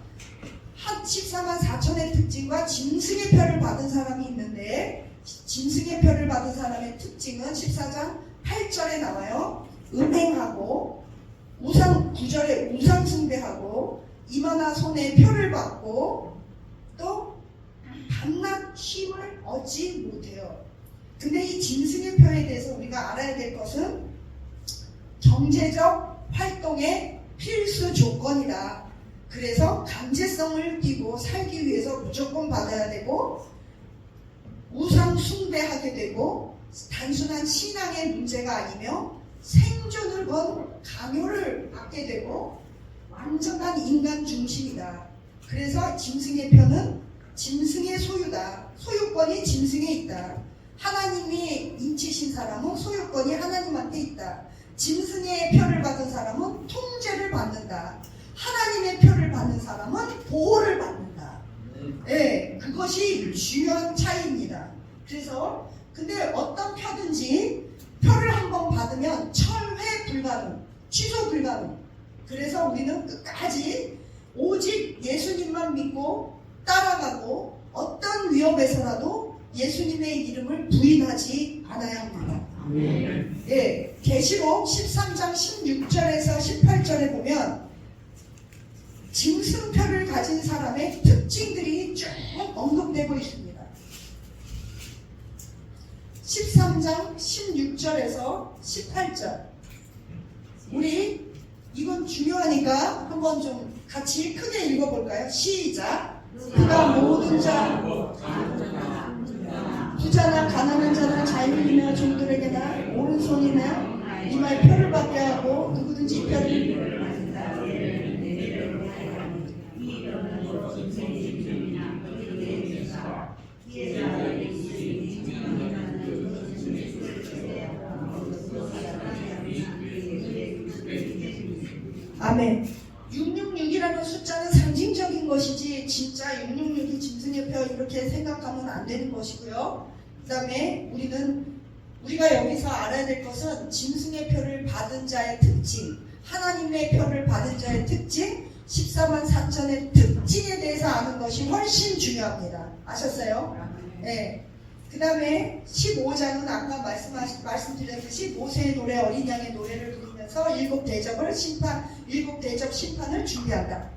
14만 4천의 특징과 짐승의 표를 받은 사람이 있는데 짐승의 표를 받은 사람의 특징은 14장 8절에 나와요. 음행하고 9절에 우상 숭배하고 이마나 손에 표를 받고 또 밤낮 쉼을 얻지 못해요. 근데 이 짐승의 표에 대해서 우리가 알아야 될 것은 경제적 활동의 필수 조건이다. 그래서 강제성을 띠고 살기 위해서 무조건 받아야 되고 우상 숭배하게 되고 단순한 신앙의 문제가 아니며 생존을 건 강요를 받게 되고 완전한 인간 중심이다. 그래서 짐승의 표는 짐승의 소유다. 소유권이 짐승에 있다. 하나님이 인치신 사람은 소유권이 하나님한테 있다. 짐승의 표를 받은 사람은 통제를 받는다. 하나님의 표를 받는 사람은 보호를 받는다. 네, 그것이 중요한 차이입니다. 그래서 근데 어떤 표든지 표를 한번 받으면 철회 불가능, 취소 불가능. 그래서 우리는 끝까지 오직 예수님만 믿고 따라가고 어떤 위협에서라도 예수님의 이름을 부인하지 않아야 합니다. 예, 계시록 13장 16절에서 18절에 보면 짐승표를 가진 사람의 특징들이 쭉 언급되고 있습니다. 13장 16절에서 18절. 우리 이건 중요하니까 한번 좀 같이 크게 읽어볼까요? 시작. 그가 모든 자, 부자나 가난한 자나 자유인이나 종들에게나 오른손이나 이마에 표를 받게 하고 누구든지 이 표를 아멘. 666이라는 숫자는 상징적인 것이지 진짜 666이 짐승의 표 이렇게 생각하면 안 되는 것이고요. 그 다음에 우리가 여기서 알아야 될 것은 짐승의 표를 받은 자의 특징, 하나님의 표를 받은 자의 특징, 14만 4천의 특징에 대해서 아는 것이 훨씬 중요합니다. 아셨어요? 네. 그 다음에 15장은 아까 말씀드렸듯이 모세의 노래, 어린 양의 노래를 부르면서 일곱 대접 심판을 준비한다.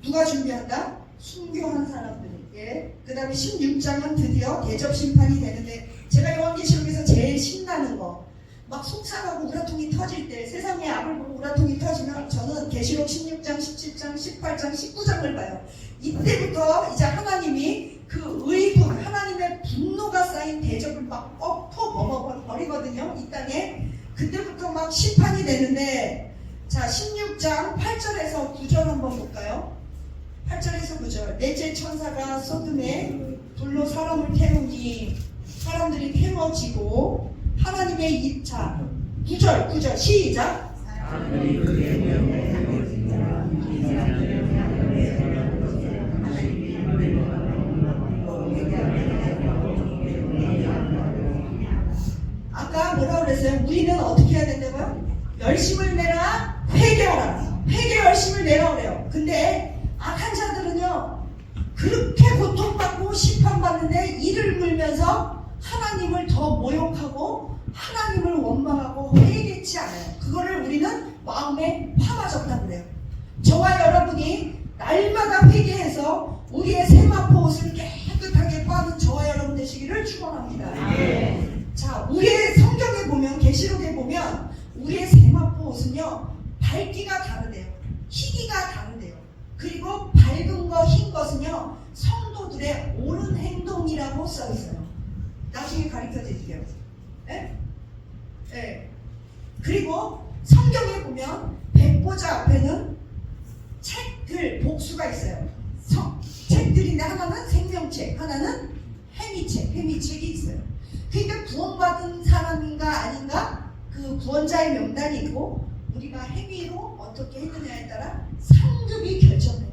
누가 준비한다? 순교한 사람들이. 예. 그 다음에 16장은 드디어 대접 심판이 되는데 제가 요한계시록에서 제일 신나는 거 막 속상하고 우라통이 터질 때 세상에 악을 보고 우라통이 터지면 저는 계시록 16장, 17장, 18장, 19장을 봐요. 이때부터 이제 하나님이 그 의분, 하나님의 분노가 쌓인 대접을 막 엎어 버리거든요. 이 땅에. 그때부터 막 심판이 되는데 자 16장 8절에서 9절 한번 볼까요? 8절에서 9절. 넷째 천사가 소돔에 불로 사람을 태우니 사람들이 태워지고 하나님의 입차 9절 시작. 아까 뭐라고 그랬어요? 우리는 어떻게 해야 된다고요? 열심을 내라, 회개하라. 회개 열심을 내라 그래요. 근데 악한 자들은요 그렇게 고통받고 심판받는데 이를 물면서 하나님을 더 모욕하고 하나님을 원망하고 회개치 않아요. 그거를 우리는 마음에 파맞았다고 그래요. 저와 여러분이 날마다 회개해서 우리의 세마포 옷을 깨끗하게 빠는 저와 여러분 되시기를 축원합니다. 자, 우리의 성경에 보면 계시록에 보면 우리의 세마포 옷은요 밝기가 다르대요. 희기가 다르대요. 그리고 밝은 거, 흰 것은요 성도들의 옳은 행동이라고 써 있어요. 나중에 가르쳐 드릴게요. 예? 예. 그리고 성경에 보면 백보자 앞에는 책들, 복수가 있어요. 책들인데 하나는 생명책, 하나는 해미책이 있어요. 그러니까 구원받은 사람인가 아닌가 그 구원자의 명단이 있고 우리가 행위로 어떻게 했느냐에 따라 상급이 결정된다.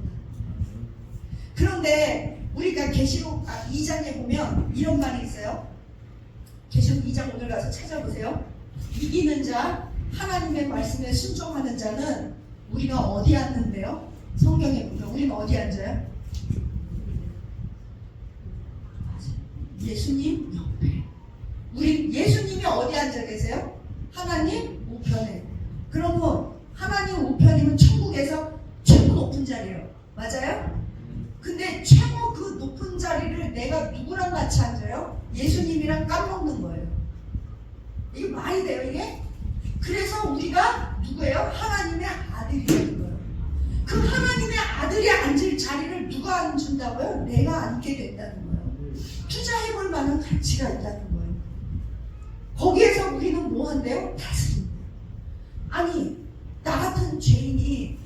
그런데 우리가 계시록 2장에 보면 이런 말이 있어요. 계시록 2장 오늘 가서 찾아보세요. 이기는 자, 하나님의 말씀에 순종하는 자는 우리가 어디 앉는데요? 성경에 보면 우리는 어디 앉아요? 예수님 옆에. 우리 예수님이 어디 앉아 계세요? 하나님 우편에. 그러면 하나님 우편이면 천국에서 최고 높은 자리예요. 맞아요? 근데 최고 그 높은 자리를 내가 누구랑 같이 앉아요? 예수님이랑 까먹는 거예요. 이게 말이 돼요 이게? 그래서 우리가 누구예요? 하나님의 아들이 되는 거예요. 그 하나님의 아들이 앉을 자리를 누가 앉는다고요? 내가 앉게 된다는 거예요. 투자해볼 만한 가치가 있다는 거예요. 거기에서 우리는 뭐 한대요? 다스린대요. 아니 나 같은 죄인이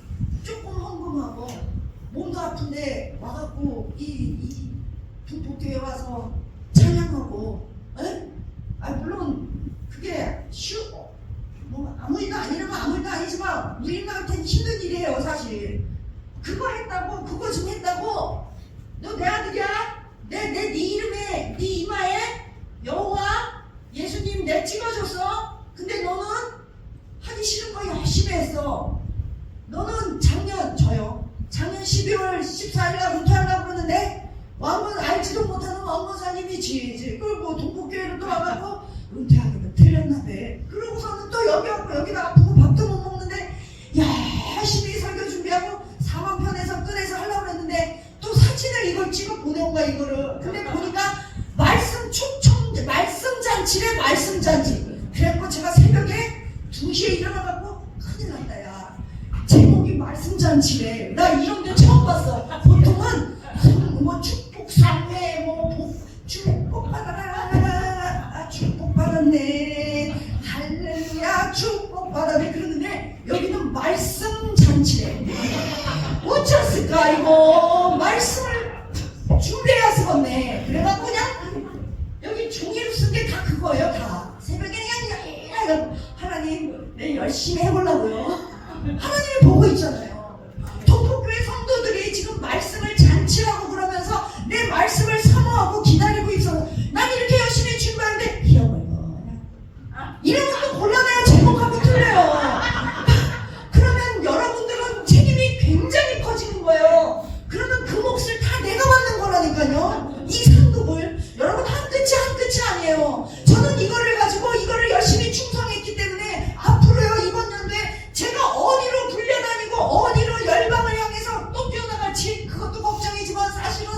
조금 헌금하고 몸도 아픈데 와갖고 이 북교에 와서 찬양하고, 물론 그게 뭐 아무 일도 아니라면 아무 일도 아니지만 우리한테는 힘든 일이에요 사실. 그거 했다고, 그거 좀 했다고, 너 내 아들이야? 네 이름에, 네 이마에 여호와 예수님 내 찍어줬어. 근데 너는 하기 싫은 거 열심히 했어. 너는 작년 12월 14일날 은퇴하려고 그러는데 왕건 알지도 못하는 왕건사님이 질질 끌고 동국교회로 또 와갖고 은퇴하기는 들렸나 봐. 그러고서는 또 여기 왔고 여기다 아프고 밥도 못 먹는데 열심히 설교 준비하고 사망편에서 꺼내서 하려고 했는데 또 사진을 이걸 찍어 보내온 거야 이거를. 근데 보니까 말씀 축청 말씀 잔치래 말씀 잔치. 그래갖고 제가 새벽에 2시에 일어나갖고 큰일 났다 야. 제목이 말씀 잔치래. 나 이런 데 처음 봤어. 보통은 뭐 축복상회 뭐 축복받아라 축복받았네 할렐루야 축복받았네 그러는데 여기는 말씀 잔치래. 어쩌을까 이거 말씀을 준비해야 쓰겠네. 그래갖고 그냥 여기 종이로 쓴 게 다 그거예요. 다 새벽에 그냥 하나님 내 열심히 해보려고요. 하나님이 보고 있잖아요. 동포교회 성도들이 지금 말씀을 잔치라고 그러면서 내 말씀을 사모하고 기다리고 있어. 난 이렇게 열심히 준비하는데 잃어버려. 이런 것도 곤란해요. 제목하고 틀려요. 그러면 여러분들은 책임이 굉장히 커지는 거예요. 그러면 그 몫을 다 내가 받는 거라니까요. 이 상급을. 여러분 한 끝이 아니에요. 저는 이거를 가지고 이거를 열심히 충성했기 때문에 앞으로요 이번 연도에 제가 어디로 불려다니고 어디로 열방을 향해서 또 뛰어나갈지 그것도 걱정이지만 사실은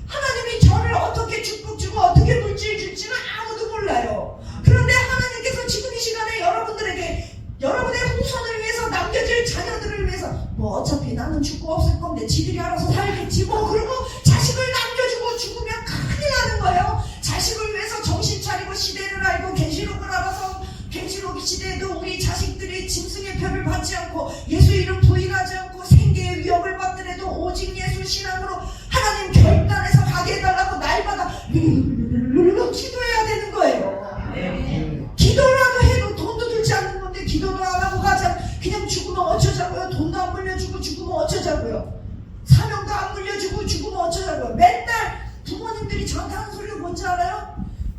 하나님이 저를 어떻게 축복 주고 어떻게 물질 줄지는 아무도 몰라요. 그런데 하나님께서 지금 이 시간에 여러분들에게 여러분의 후손을 위해서 남겨질 자녀들을 위해서 뭐 어차피 나는 죽고 없을 건데 지들이 알아서 살겠지 뭐 그리고 자식을 남겨주고 죽으면 큰일 나는 거예요. 자식을 위해서 정신 차리고 시대를 알고 계시록을 알아서 계시록 시대에도 우리 자식들이 짐승의 표를 받지 않고 예수 이름 부인하지 않고 생계의 위협을 받더라도 오직 예수 신앙으로 하나님 결단해서 가게 해달라고 날마다 기도해야 되는 거예요. 기도라도 해도 돈도 들지 않는 건데 기도도 안 하고 가자. 그냥 죽으면 어쩌자고요. 돈도 안 물려주고 죽으면 어쩌자고요. 사명도 안 물려주고 죽으면 어쩌자고요. 맨날 부모님들이 저한테 하는 소리가 뭔지 알아요?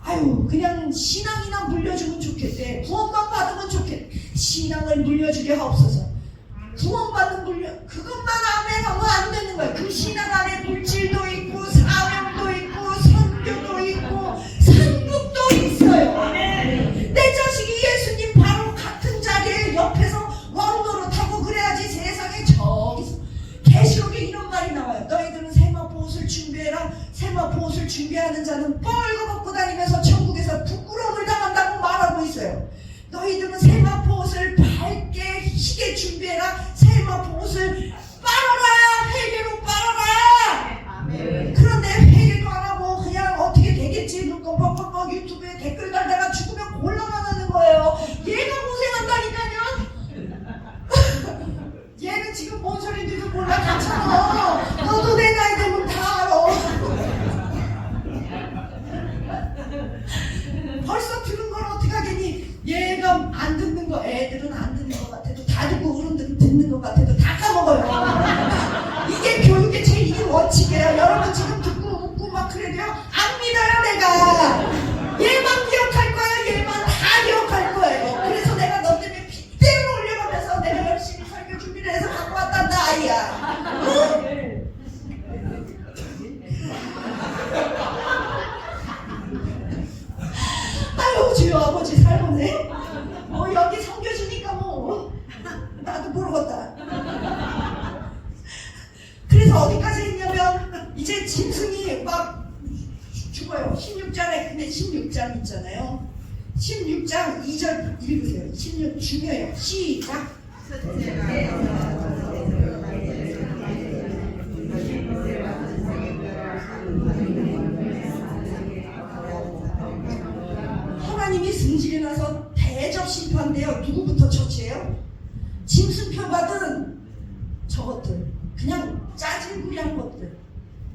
아유 그냥 신앙이나 물려주면 좋겠대. 구원만 받으면 좋겠대. 신앙을 물려주게 하옵소서. 구원받는 물려 그것만 아멘하면 안 되는 거야. 그 신앙 안에 물질도 있고 사명도 있고 선교도 있고 상급도 있어요. 내 자식이 예수님 바로 같은 자리에 옆에서 왕노릇하고 그래야지. 세상에 저기서 계시록에 이런 말이 나와요. 너희들은 세마포 옷을 준비해라. 세마포 옷을 준비하는 자는 뻘거 벗고 다니면서 천국에서 부끄러움을 당한다고 말하고 있어요. 너희들은 세마포 옷을 밝게 희게 준비해라. 세마포 옷을 빨아라. 회개로 빨아라. 그런데 회개도 안 하고 그냥 어떻게 되겠지 눈금 뻑뻑뻑 유튜브에 댓글 달다가 죽으면 곤란만 하는 거예요. 얘가 고생한다니까요. 얘는 지금 뭔 소리인지도 몰라. 괜찮아. 너도 내 나이 되면 다 알아. 벌써 들은 걸 어떻게 하겠니? 얘가 안 듣는 거 애들은 안 듣는 것 같아도 다 듣고 어른들은 듣는 것 같아도 다 까먹어요. 이게 교육의 제1 원칙이에요. 여러분 지금 듣고 웃고 막 그래도요 안 믿어요. 내가 얘만 기억할 거예요. 얘만 다 기억할 거예요. 그래서 내가 너 때문에 빗대로 올려가면서 내가 열심히 설교 준비를 해서 갖고 왔단다 아이야. 응? 아유 주여 아버지 살보네. 여기 섬겨주니까 뭐 나도 모르겠다. 그래서 어디까지 했냐면 이제 짐승이 막 죽어요. 16장에 근데 16장 있잖아요. 16장 2절 읽으세요. 16 중요해요. 시작. 하나님이 승질이 나서 대접 심판돼요. 누구부터 처치해요? 짐승표 받은 저것들, 그냥 짜질구리한 것들.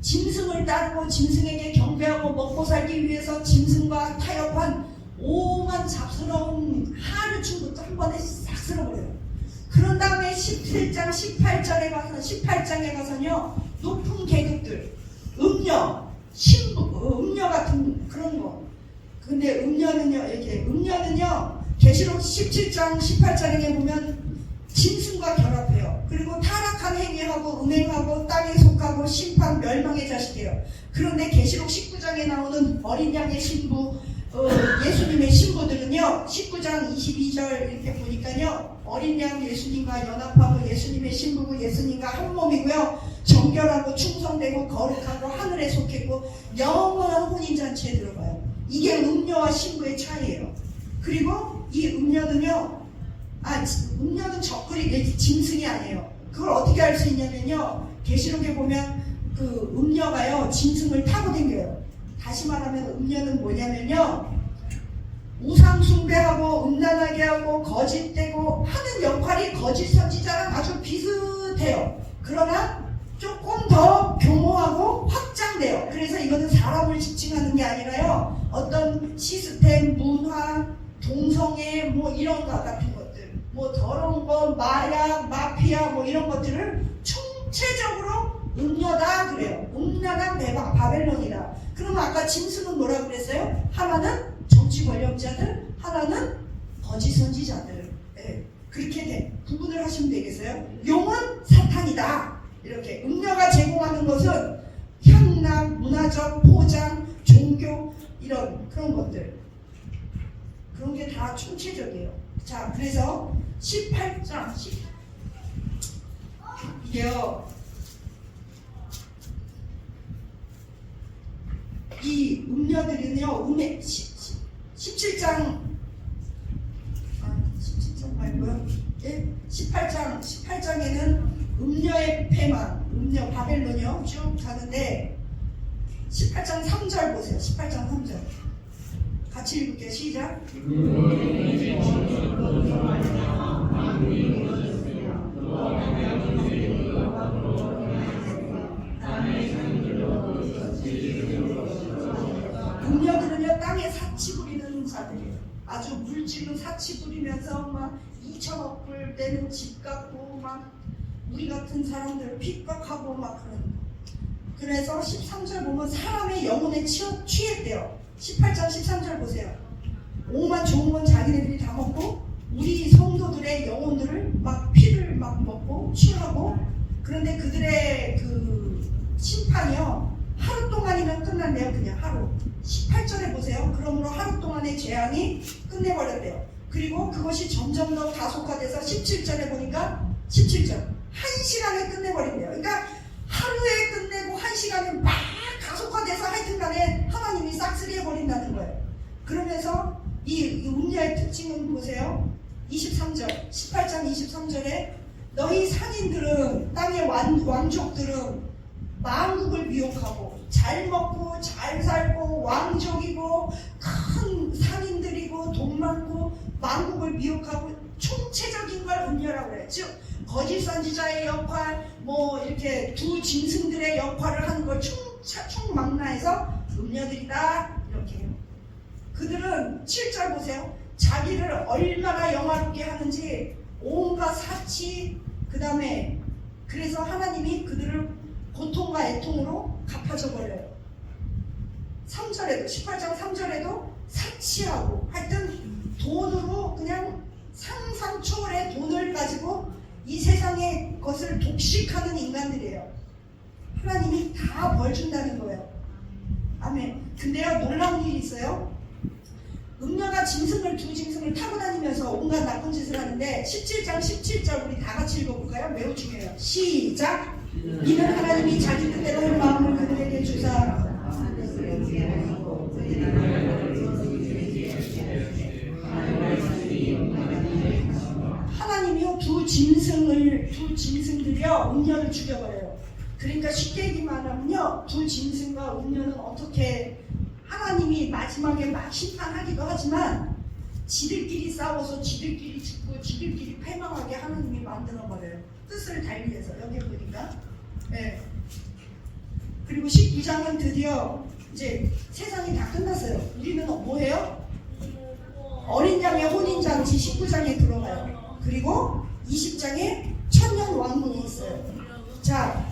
짐승을 따르고 짐승에게 경배하고 먹고 살기 위해서 짐승과 타협한 오만 잡스러운 하류충부터 한 번에 싹 쓸어버려요. 그런 다음에 17장 18장에 가서는요 높은 계급들, 음녀, 신부, 음녀 같은 그런 거. 근데 음녀는요 계시록 17장 18장에 보면 짐승과 결합해요. 그리고 타락한 행위하고 음행하고 땅에 속하고 심판 멸망의 자식이에요. 그런데 계시록 19장에 나오는 어린 양의 신부, 예수님의 신부들은요 19장 22절 이렇게 보니까요 어린 양 예수님과 연합하고 예수님의 신부고 예수님과 한 몸이고요 정결하고 충성되고 거룩하고 하늘에 속했고 영원한 혼인잔치에 들어가요. 이게 음녀와 신부의 차이예요. 그리고 이 음녀는요 음녀는 적그리 짐승이 아니에요. 그걸 어떻게 알 수 있냐면요 계시록에 보면 그 음녀가요 짐승을 타고 다녀요. 다시 말하면 음녀는 뭐냐면요 우상 숭배하고 음란하게 하고 거짓되고 하는 역할이 거짓 선지자랑 아주 비슷해요. 그러나 조금 더 교모하고 확장돼요. 그래서 이거는 사람을 지칭하는 게 아니라요 어떤 시스템, 문화, 동성애 뭐 이런 것 같은 것들 뭐 더러운 거, 마약, 마피아 뭐 이런 것들을 총체적으로 음녀다 그래요. 음란한 바벨론이다. 그러면 아까 짐승은 뭐라고 그랬어요? 하나는 정치 권력자들, 하나는 거짓 선지자들. 네, 그렇게 구분을 하시면 되겠어요. 용은 사탄이다. 이렇게 음녀가 제공하는 것은 향락, 문화적 포장, 종교 이런 그런 것들. 그런 게 다 총체적이에요. 자, 그래서 18장 이게요. 이 음녀들은요, 17장 말고요. 예? 18장에는 음녀의 패망, 음녀 바벨론이요. 쭉 가는데 18장 3절 보세요. 18장 3절. 같이 읽을게요. 시작. 음녀들은요 땅에 사치 부리는 자들이에요. 아주 물질로 사치 부리면서 막 2천억 불 되는 집 갖고 막 우리 같은 사람들 핍박하고 막 그런 거. 그래서 13절 보면 사람의 영혼에 취했대요. 18장 13절 보세요. 오만 좋은 건 자기네들이 다 먹고 우리 성도들의 영혼들을 막 피를 막 먹고 취하고 그런데 그들의 그 심판이요 하루 동안이면 끝난대요. 그냥 하루. 18절에 보세요. 그러므로 하루 동안의 재앙이 끝내버렸대요. 그리고 그것이 점점 더 가속화돼서 17절에 보니까 17절 1시간에 끝내버린대요. 그러니까 하루에 끝내고 1시간에 막 가속화돼서 하여튼간에 하나님이 싹쓸이 해버린다는 거예요. 그러면서 이 음녀의 특징은 보세요. 23절 18장 23절에 너희 상인들은 땅의 왕족들은 만국을 미혹하고 잘 먹고 잘 살고 왕족이고 큰 상인들이고 돈 많고 만국을 미혹하고 총체적인 걸 음녀라고 해요. 즉 거짓 선지자의 역할 뭐 이렇게 두 짐승들의 역할을 하는 걸 총망라해서 음녀들이다 이렇게 해요. 그들은 7절 보세요. 자기를 얼마나 영화롭게 하는지 온갖 사치 그 다음에 그래서 하나님이 그들을 고통과 애통으로 갚아줘 버려요. 3절에도 18장 3절에도 사치하고 하여튼 돈으로 그냥 상상 초월의 돈을 가지고 이 세상의 것을 독식하는 인간들이에요. 하나님이 다 벌 준다는 거예요. 아멘. 근데요 놀라운 일이 있어요. 음녀가 두 짐승을 타고 다니면서 온갖 나쁜 짓을 하는데 17장 17절 우리 다 같이 읽어볼까요? 매우 중요해요. 시작. 이는 하나님이 자기 뜻대로 할 마음을 그들에게 주사 하나님이요 두 짐승들이요 음녀를 죽여버려요. 그러니까 쉽게 얘기만 하면요 두 짐승과 음녀는 어떻게 하나님이 마지막에 막 심판하기도 하지만 지들끼리 싸워서 지들끼리 죽고 지들끼리 패망하게 하나님이 만들어버려요. 뜻을 달리해서 여기 보니까 네. 그리고 19장은 드디어 이제 세상이 다 끝났어요. 우리는 뭐해요? 어린 양의 혼인잔치 19장에 들어가요. 그리고 20장에 천년 왕국이 있어요. 자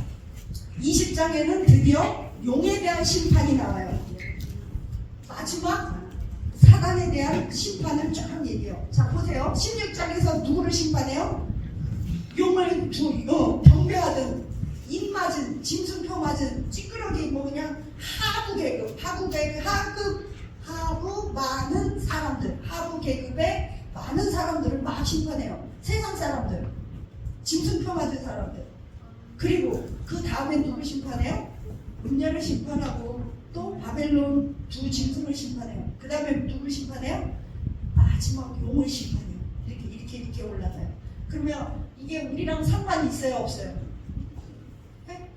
20장에는 드디어 용에 대한 심판이 나와요. 마지막 사단에 대한 심판을 쫙 얘기해요. 자 보세요. 16장에서 누구를 심판해요? 용을 경배하든 입 맞은 짐승표 맞은 찌끄러기 뭐 그냥 하부 계급 하부 많은 사람들, 하부 계급의 많은 사람들을 막 심판해요. 세상 사람들, 짐승표 맞은 사람들. 그리고 그 다음에 누구 심판해요? 음녀를 심판하고 또 바벨론 두 짐승을 심판해요. 그 다음에 누굴 심판해요? 마지막 용을 심판해요. 이렇게 올라가요. 그러면 이게 우리랑 상관이 있어요, 없어요? 네?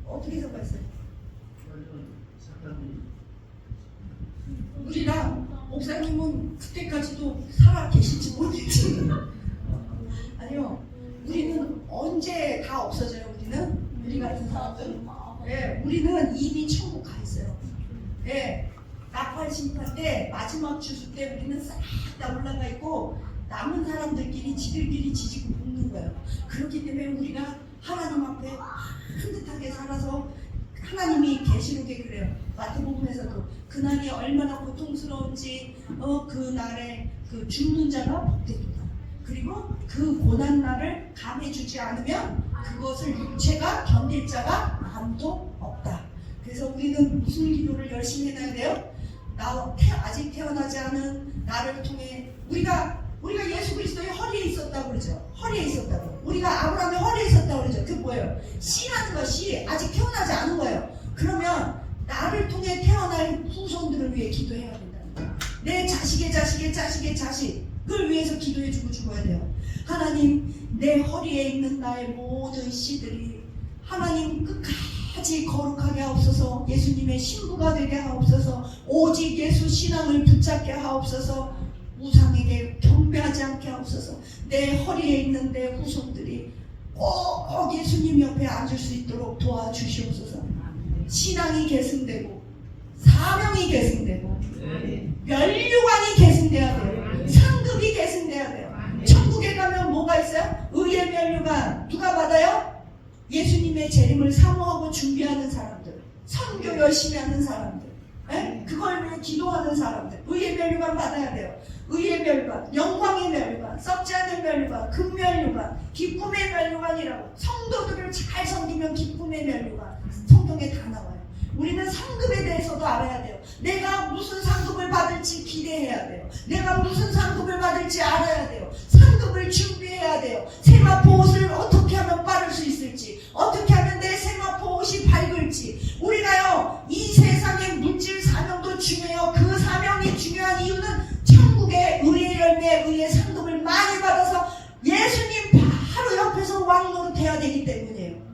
어떻게 상관있어요? 우리랑 목사님은 그때까지도 살아 계실지 모르겠지. 아니요, 우리는 언제 다 없어져요? 우리 같은 사람들. 예, 우리는 이미 천국 가 있어요. 예, 나팔 심판 때 마지막 주수 때 우리는 싹 다 올라가 있고 남은 사람들끼리 지들끼리 지지고 볶는 거예요. 그렇기 때문에 우리가 하나님 앞에 한뜻하게 살아서 하나님이 계시록에 그래요. 마태복음에서도 그날이 얼마나 고통스러운지 그날에 그 죽는 자가 복되도다. 그리고 그 고난 날을 감해주지 않으면 그것을 육체가 견딜 자가 아무도 없다. 그래서 우리는 무슨 기도를 열심히 해야 돼요? 아직 태어나지 않은 나를 통해 우리가 예수 그리스도의 허리에 있었다고 그러죠. 허리에 있었다고. 우리가 아브라함의 허리에 있었다고 그러죠. 그게 뭐예요? 씨라는 것이 아직 태어나지 않은 거예요. 그러면 나를 통해 태어날 후손들을 위해 기도해야 된다는 거예요. 내 자식의 자식을 위해서 기도해주고 죽어야 돼요. 하나님, 내 허리에 있는 나의 모든 씨들이 하나님 끝까지 거룩하게 하옵소서. 예수님의 신부가 되게 하옵소서. 오직 예수 신앙을 붙잡게 하옵소서. 우상에게 경배하지 않게 하옵소서. 내 허리에 있는 내 후손들이 꼭 예수님 옆에 앉을 수 있도록 도와주시옵소서. 신앙이 계승되고 사명이 계승되고 면류관이 계승돼야 돼요. 상급이 계승돼야 돼요. 천국에 가면 뭐가 있어요? 의의 면류관. 누가 받아요? 예수님의 재림을 사모하고 준비하는 사람들, 선교 열심히 하는 사람들, 그걸 위해 기도하는 사람들, 의의 면류관 받아야 돼요. 의의 면류관, 영광의 면류관, 썩지 않은 면류관, 금면류관, 기쁨의 면류관이라고. 성도들을 잘 섬기면 기쁨의 면류관 성경에 다 나와요. 우리는 상급에 대해서도 알아야 돼요. 내가 무슨 상급을 받을지 기대해야 돼요. 내가 무슨 상급을 받을지 알아야 돼요. 상급을 준비해야 돼요. 세마포 옷을 어떻게 하면 빠를 수 있을지, 어떻게 하면 내 세마포 옷이 밝을지. 우리가요, 이 세상의 물질 사명도 중요해요. 그 사명이 중요한 이유는 천국의 의의 열매, 의의 상급을 많이 받아서 예수님 바로 옆에서 왕노릇해야 되기 때문이에요.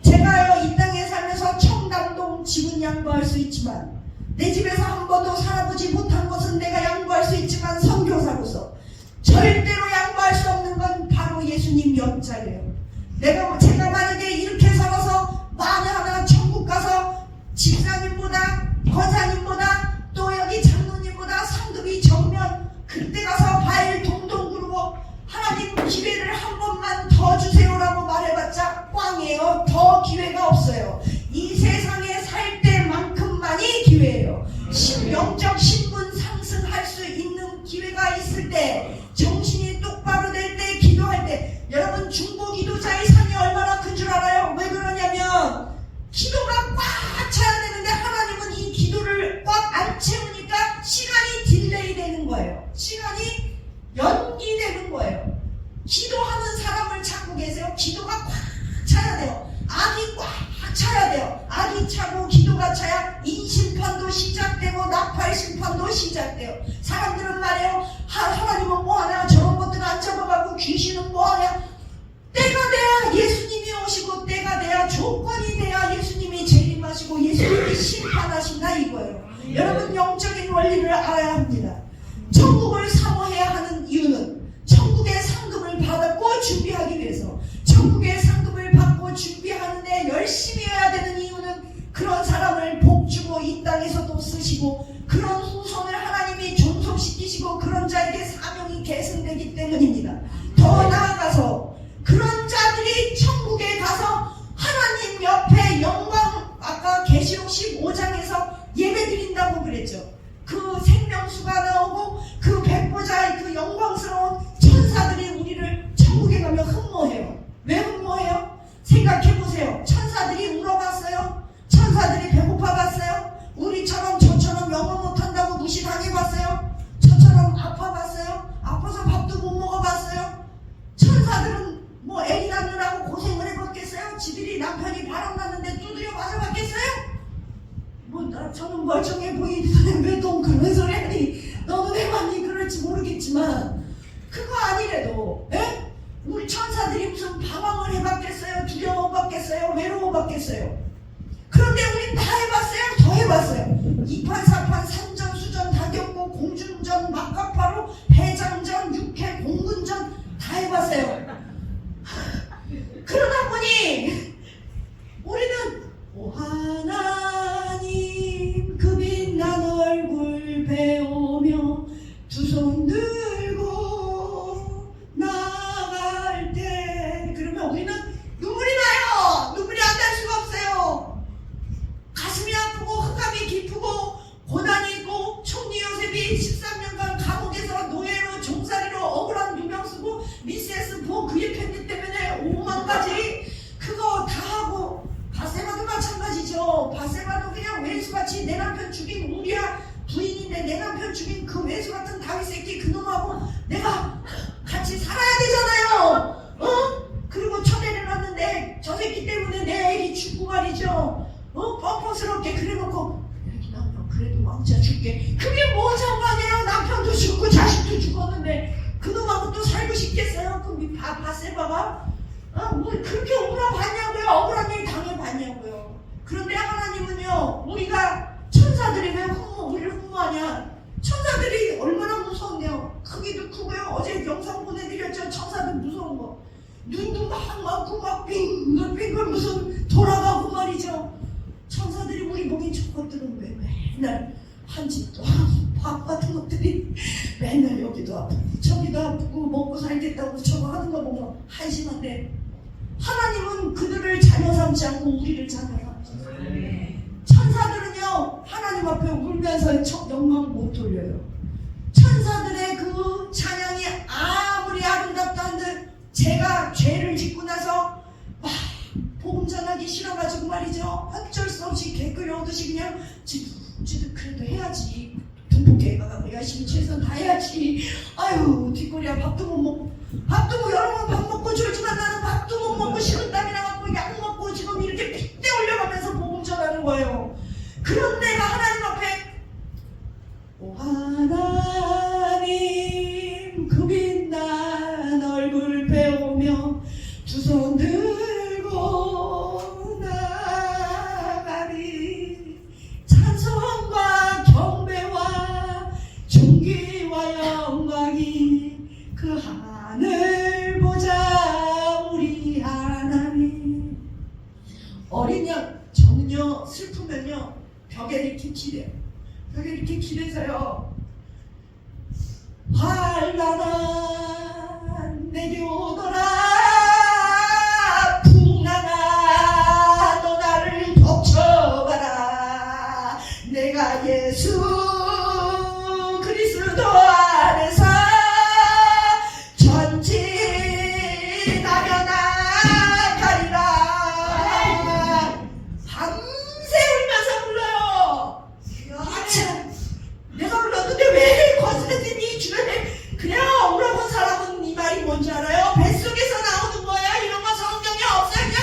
제가요, 이 땅에 살면서 청담동 집은 양보할 수 있지만, 내 집에서 한 번도 살아보지 못한 것은 내가 양보할 수 있지만, 선교사로서 절대로 양보할 수 없는 건 바로 예수님 옆자리예요. 제가 만약에 이렇게 살아서 만에 하나 천국 가서 집사님보다 권사님보다 또 여기 장로님보다 상급이 적면 그때 가서 발 동동 구르고 하나님 기회를 한 번만 더 주세요라고 말해봤자 꽝이에요. 더 기회가 없어요. 이 세상에 살 때만큼만이 기회예요. 영적 신분 상승할 수 있는 기회가 있을 때, 정신이 똑바로 될 때, 기도할 때. 여러분, 중보기도자의 산이 얼마나 큰 줄 알아요? 왜 그러냐면 기도가 꽉 차야 되는데 하나님은 이 기도를 꽉 안 채우니까 시간이 딜레이 되는 거예요. 시간이 연기되는 거예요. 기도하는 사람을 찾고 계세요. 기도가 꽉 차야 돼요. 악이 꽉 차야 돼요. 악이 차고 기도가 차야 인심판도 시작되고 나팔 심판도 시작돼요. 사람들은 말해요. 하나님은 뭐하냐, 저런 것들 안 잡아가고 귀신은 뭐하냐. 때가 돼야 예수님이 오시고, 때가 돼야 조건이 돼야 예수님이 재림하시고 예수님이 심판하신다 이거예요. 여러분, 영적인 원리를 알아야 합니다. 천국을 사모해야 하는 이유는 천국의 상급을 받았고 준비하기 위해서, 천국의 상급을 받고 준비하는데 열심히 해야 되는 이유는 그런 사람을 복주고 이 땅에서도 쓰시고 그런 후손을 하나님이 존속시키시고 그런 자에게 사명이 계승되기 때문입니다. 더 나아가서 그런 자들이 천국에 가서 하나님 옆에 영광, 아까 계시록 15장에서 예배드린다고 그랬죠. 그 생명수가 나오고 그 백보자의 그 영광스러운 천사들이 우리를 천국에 가면 흠모해요. 왜 흠모해요? 생각해보세요. 천사들이 울어봤어요? 천사들이 배고파봤어요? 우리처럼 저처럼 영어 못한다고 무시당해봤어요? 저는 멀쩡해 보이는데 왜 넌 그런 소리 하니? 너는 왜 많이 그럴지 모르겠지만 그거 아니래도 에? 우리 천사들이 무슨 방황을 해봤겠어요? 두려워봤겠어요? 외로워봤겠어요? 그런데 우린 다 해봤어요? 더 해봤어요. 2판, 4판, 산전, 수전 다 겪고 공중전, 막가파로, 해장전, 육해, 공군전 다 해봤어요. 그러다 보니 우리는 오 하나님 그 빛난 얼굴 배우며 두 손 들고 나갈 때 그러면 우리는 눈물이 나요. 눈물이 안 날 수가 없어요. 가슴이 아프고 흑암이 깊고 고난이 있고 총리 요셉이 13년간 감옥에서 노예로 종살이로 억울한 누명 쓰고 미세스 보 그의 편지 때문에 5만 가지 그거 다 하고 바세바도 마찬가지죠. 바세바도 그냥 왼수같이 내 남편 죽인 우리야 부인인데 내 남편 죽인 그 왼수 같은 다윗 새끼 그놈하고 내가 같이 살아야 되잖아요. 그리고 천애를 놨는데 저 새끼 때문에 내 애기 죽고 말이죠. 뻔뻔스럽게 그래놓고 애기 남편 그래도 왕자 줄게. 그게 뭔 상관이에요. 남편도 죽고 자식도 죽었는데 그놈하고 또 살고 싶겠어요. 그 바세바가 뭐 그렇게 억울해봤냐고요. 억울한 일 당해봤냐고요. 그런데 하나님은요 우리가 천사들이 왜 우리를 흠모하냐. 천사들이 얼마나 무섭네요. 크기도 크고요. 어제 영상 보내드렸죠. 천사들 무서운 거. 눈도 막 많고 막 빙글빙글 무슨 돌아가고 말이죠. 천사들이 우리 보기 저것들은 왜 맨날 한 집도 밥 같은 것들이 맨날 여기도 아프고 저기도 아프고 먹고 살겠다고 저거 하는 거 보면 한심한데 하나님은 그들을 자녀 삼지 않고 우리를 자녀 삼지. 천사들은요 하나님 앞에 울면서 영광 못 돌려요. 천사들의 그 찬양이 아무리 아름답다 한들 제가 죄를 짓고 나서 복음 전하기 싫어가지고 말이죠. 어쩔 수 없이 개 끓여오듯이 그냥 지도 그래도 해야지. 동복회에 가고 열심히 최선 다해야지. 아유 뒷골이야 밥도 못 먹고 여러 번 밥 먹고 졸지만 나는 밥도 못 먹고 식은땀이 나갖고 약 먹고 지금 이렇게 핏대 올려가면서 복음 전하는 거예요. 그런 내가 하나님 앞에 오 하나님 그 빛난 얼굴 배우며 두 손 들고 나가리. 찬송과 경배와 존귀와 영광이 그 하늘 보자 우리 하나님. 어린 양 저는요 슬프면요 벽에 이렇게 기대요. 벽에 이렇게 기대서요 환난아 내게 오너라 풍랑아 너 나를 덮쳐봐라. 내가 예수 그리스도 안에서 전진하며 나가리라. 밤새 울면서 불러요. 참 내가 불렀는데 왜 거스르더니 주변에 그냥 억울한 사람은 이 말이 뭔지 알아요? 뱃속에서 나오는 거야. 이런 거 성경에 없어요. 그냥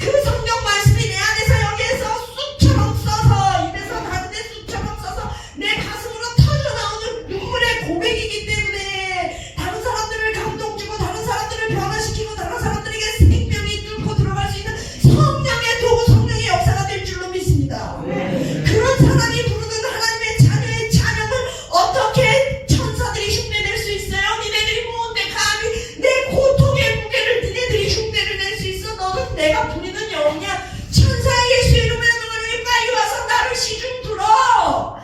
그 성경 말씀이 내 안에서 여기에서 쑥처럼 써서 입에서 다른데 쑥처럼 써서 내 가슴으로 터져 나오는 눈물의 고백이기 때문에 다른 사람들을 감동주고 다른 사람들을 변화시키고 다른 사람들에게 생명이 뚫고 들어갈 수 있는 성령의 도구 성령의 역사가 될 줄로 믿습니다. 그런 사람이 부르는 하나님의 자녀의 찬양을 어떻게 천사들이 흉내낼 수 있어요? 니네들이 뭔데 감히 내 고통의 무게를 니네들이 흉내를 낼 수 있어? 너는 내가 부리는 영이야. 천사 예수의 이름으로 너는 빨리 와서 나를 시중 들어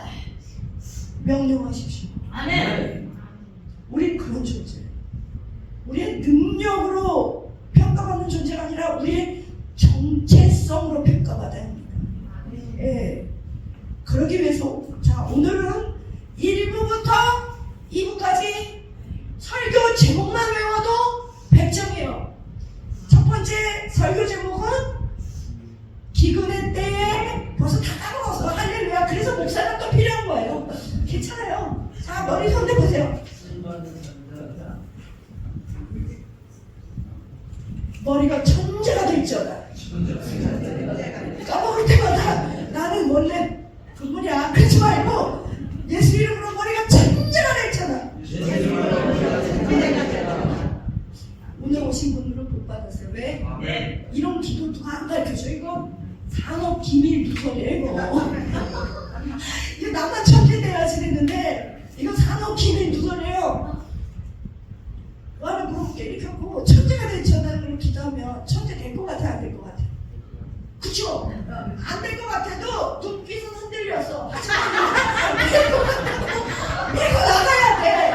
명령하십시오. 아멘. 우린 그런 존재. 우리의 능력으로 평가받는 존재가 아니라 우리의 정체성으로 평가받아야 합니다. 예. 그러기 위해서 자 오늘은 1부부터 2부까지 설교 제목만 외워도 100점이에요. 첫 번째 설교 제목은 기근의 때에 벌써 다 까먹었어. 할렐루야. 그래서 목사가 또 필요한 거예요. 괜찮아요. 자 머리 손대보세요. 머리가 천재가 될지어다. 까먹을 때마다 나는 원래 그 머리 산업 기밀 누설이에요 이거. 이거 나만 천재 돼야지 됐는데 이거 산업 기밀 누설이에요. 나는 그렇게 이렇게 하고 천재가 된 전화를 기도하면 천재 될 것 같아 안 될 것 같아? 그쵸? 안 될 것 같아도 눈빛은 흔들려서 하지만 안될 것 같다고 밀고 나가야 돼.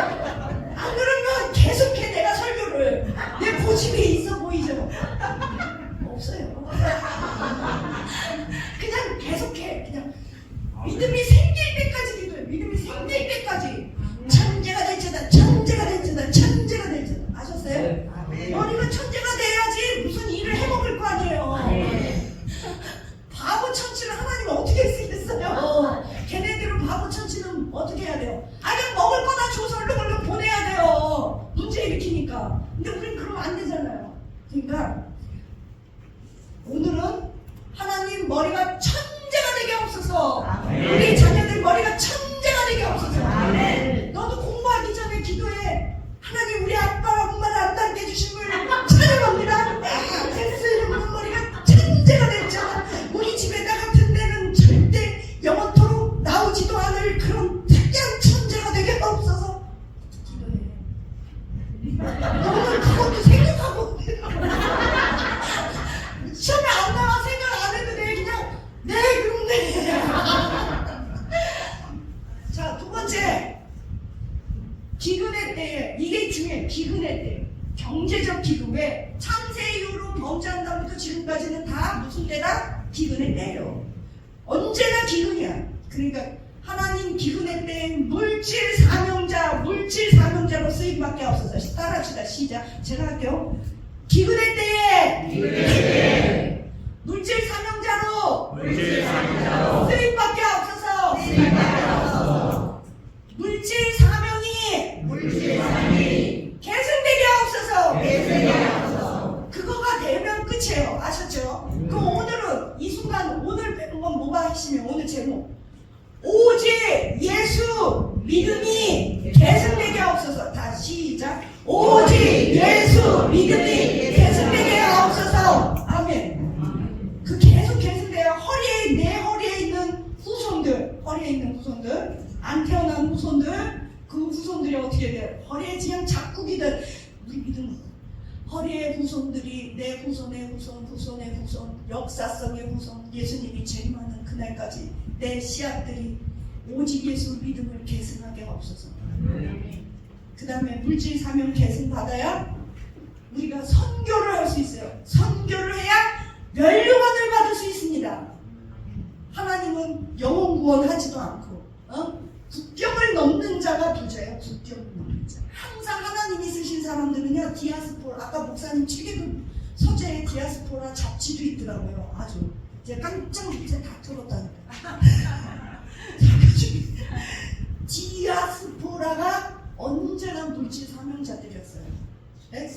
안 그러면 계속해 내가 설교를. 내 고집이 있어 보이죠? 없어요. 그냥 계속해. 그냥 믿음이 생길 때까지 기도해. 믿음이 생길 때까지. 천재가 될 자다. 천재가 될 자다. 천재가 될 자다. 아셨어요? 우리가 천재가 돼야지 무슨 일을 해먹을 거 아니에요. 바보 천치를 하나님 어떻게 쓰겠어요? 걔네들은 바보 천치는 어떻게 해야 돼요? 그냥 먹을 거나 줘서 얼른 보내야 돼요. 문제 일으키니까. 근데 우린 그러면 안 되잖아요. 그러니까 오늘은 하나님 머리가 천재가 되게 없어서 우리 자녀들 머리가 천재가 되게 없어서 너도 공부하기 전에 기도해. 하나님 우리 아빠 엄마를 아름답게 해주심을 찬양합니다. 그래서 이러면 머리가 천재가 됐잖아. 우리 집에다 같은 데는 절대 영원토록 나오지도 않을 그런 특이한 천재가 되게 없어서 기도해. 너는 그것도 생각하고 시험에 안 나와 생각 안 해도 돼. 그냥 네 그럼 네. 자, 두 번째 기근의 때에 이게 중요해. 기근의 때 경제적 기근. 왜? 창세 이후로 범죄한 다음부터 지금까지는 다 무슨 때다? 기근의 때예요. 언제나 기근이야. 그러니까 하나님 기근의 때엔 물질 사명자로 쓰임밖에 없어서 따라합시다. 시작. 제가 할게요. 기근의 때에 물질 사명자로 쓰임밖에 없어서 물질 사명이 계승되게 없어서 그거가 되면 끝이에요. 아셨죠? 그럼 오늘은 이 순간 오늘 배운 건 뭐가 핵심이에요? 오늘 제목 오직 예수 믿음이 계승되게 없어서. 다 시작. 오직 예수 믿음이 계승되게 없어서. 아멘. 그 계속 계승돼요. 내 허리에 있는 후손들, 안 태어난 후손들, 그 후손들이 어떻게 돼요? 허리에 그냥 작국이들. 우리 믿음 허리의 후손들이 내 후손의 후손, 역사성의 후손, 예수님이 재림하는 그날까지 내 씨앗들이 오직 예수 믿음을 계승하게 없어서. 그 다음에 물질 사명 계승 받아야 우리가 선교를 할 수 있어요. 선교를 해야 멸류관을 받을 수 있습니다. 하나님은 영혼 구원하지도 않고 국경을 넘는 자가 부자예요. 국경을 넘는 자. 항상 하나님이 쓰신 사람들은요, 디아스포라, 아까 목사님 책에도 서재에 디아스포라 잡지도 있더라고요. 아주 제가 깜짝 놀라서 다 들었다니까. 디아스포라가 언제나 물질 사명자들이었어요. 네?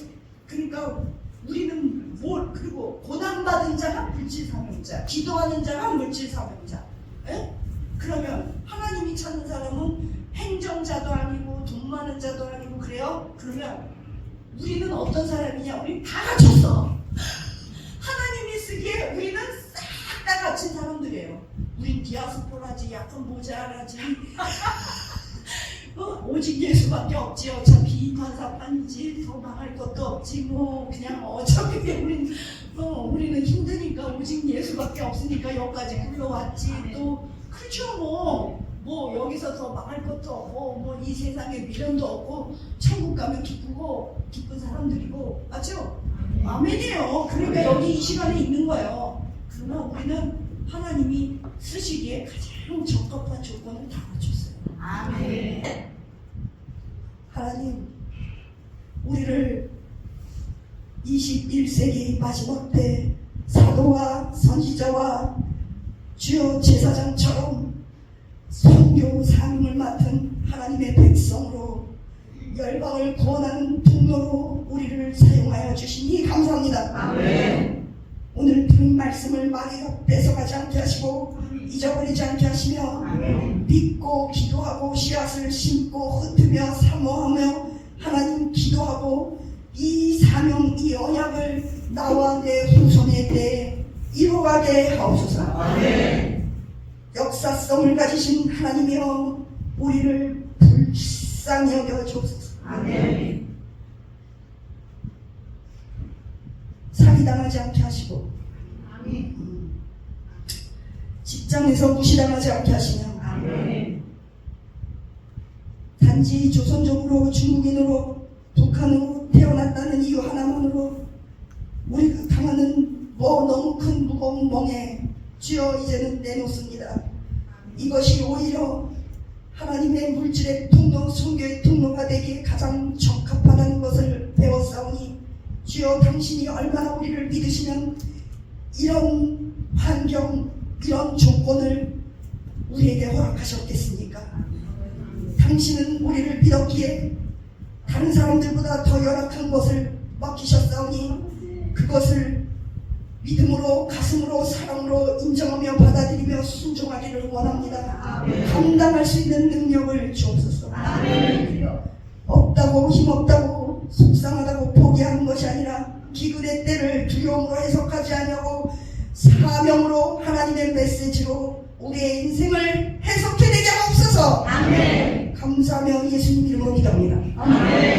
그러니까 우리는 그리고 고난받은 자가 물질 사명자, 기도하는 자가 물질 사명자. 네? 그러면 하나님이 찾는 사람은 행정자도 아니고 돈 많은 자도 아니고 그래요? 그러면 우리는 어떤 사람이냐? 우리 다 갖췄어. 하나님이 쓰기에 우리는 싹 다 갖춘 사람들이에요. 우린 디아스포라지, 약간 모자라지. 오직 예수밖에 없지. 어차피 이판사판이지. 더 망할 것도 없지. 뭐 그냥 어차피 우리는 힘드니까 오직 예수밖에 없으니까 여기까지 굴러왔지. 또 그렇죠. 뭐 여기서 더 망할 것도 없고 뭐 이 세상에 미련도 없고 천국 가면 기쁜 사람들이고. 맞죠? 아멘이에요. 그러니까 여기 이 시간에 있는 거예요. 그러나 우리는 하나님이 쓰시기에 가장 적합한 조건을 다 갖췄어요. 아멘. 하나님, 우리를 21세기 마지막 때 사도와 선지자와 주요 제사장처럼 선교 사명을 맡은 하나님의 백성으로 열방을 구원하는 통로로 우리를 사용하여 주시니 감사합니다. 아멘. 오늘 들은 말씀을 마귀가 뺏어가지 않게 하시고 잊어버리지 않게 하시며 믿고 기도하고 씨앗을 심고 흩으며 사모하며 하나님 기도하고 이 사명 이 언약을 나와 내 후손의 때에 이루어가게 하옵소서. 아멘. 역사성을 가지신 하나님이여 우리를 불쌍히 여겨 주옵소서. 아멘. 사기당하지 않게 하시고 아멘. 직장에서 무시당하지 않게 하시며 아멘. 단지 조선족으로 중국인으로 북한으로 태어났다는 이유 하나만으로 우리가 당하는 너무 큰 무거운 멍에 주여 이제는 내놓습니다. 이것이 오히려 하나님의 물질의 통로, 선교의 통로가 되기에 가장 적합하다는 것을 배웠사오니 주여 당신이 얼마나 우리를 믿으시면 이런 환경, 이런 조건을 우리에게 허락하셨겠습니까? 당신은 우리를 믿었기에 다른 사람들보다 더 열악한 것을 맡기셨사오니 그것을 믿음으로 가슴으로 사랑으로 인정하며 받아들이며 순종하기를 원합니다. 감당할 수 있는 능력을 주옵소서. 없다고 힘없다고 속상하다고 포기하는 것이 아니라 기근의 때를 두려움으로 해석하지 아니하고 사명으로 하나님의 메시지로 우리의 인생을 해석해내게 하옵소서. 감사하며 예수님 이름으로 기도합니다. 아멘.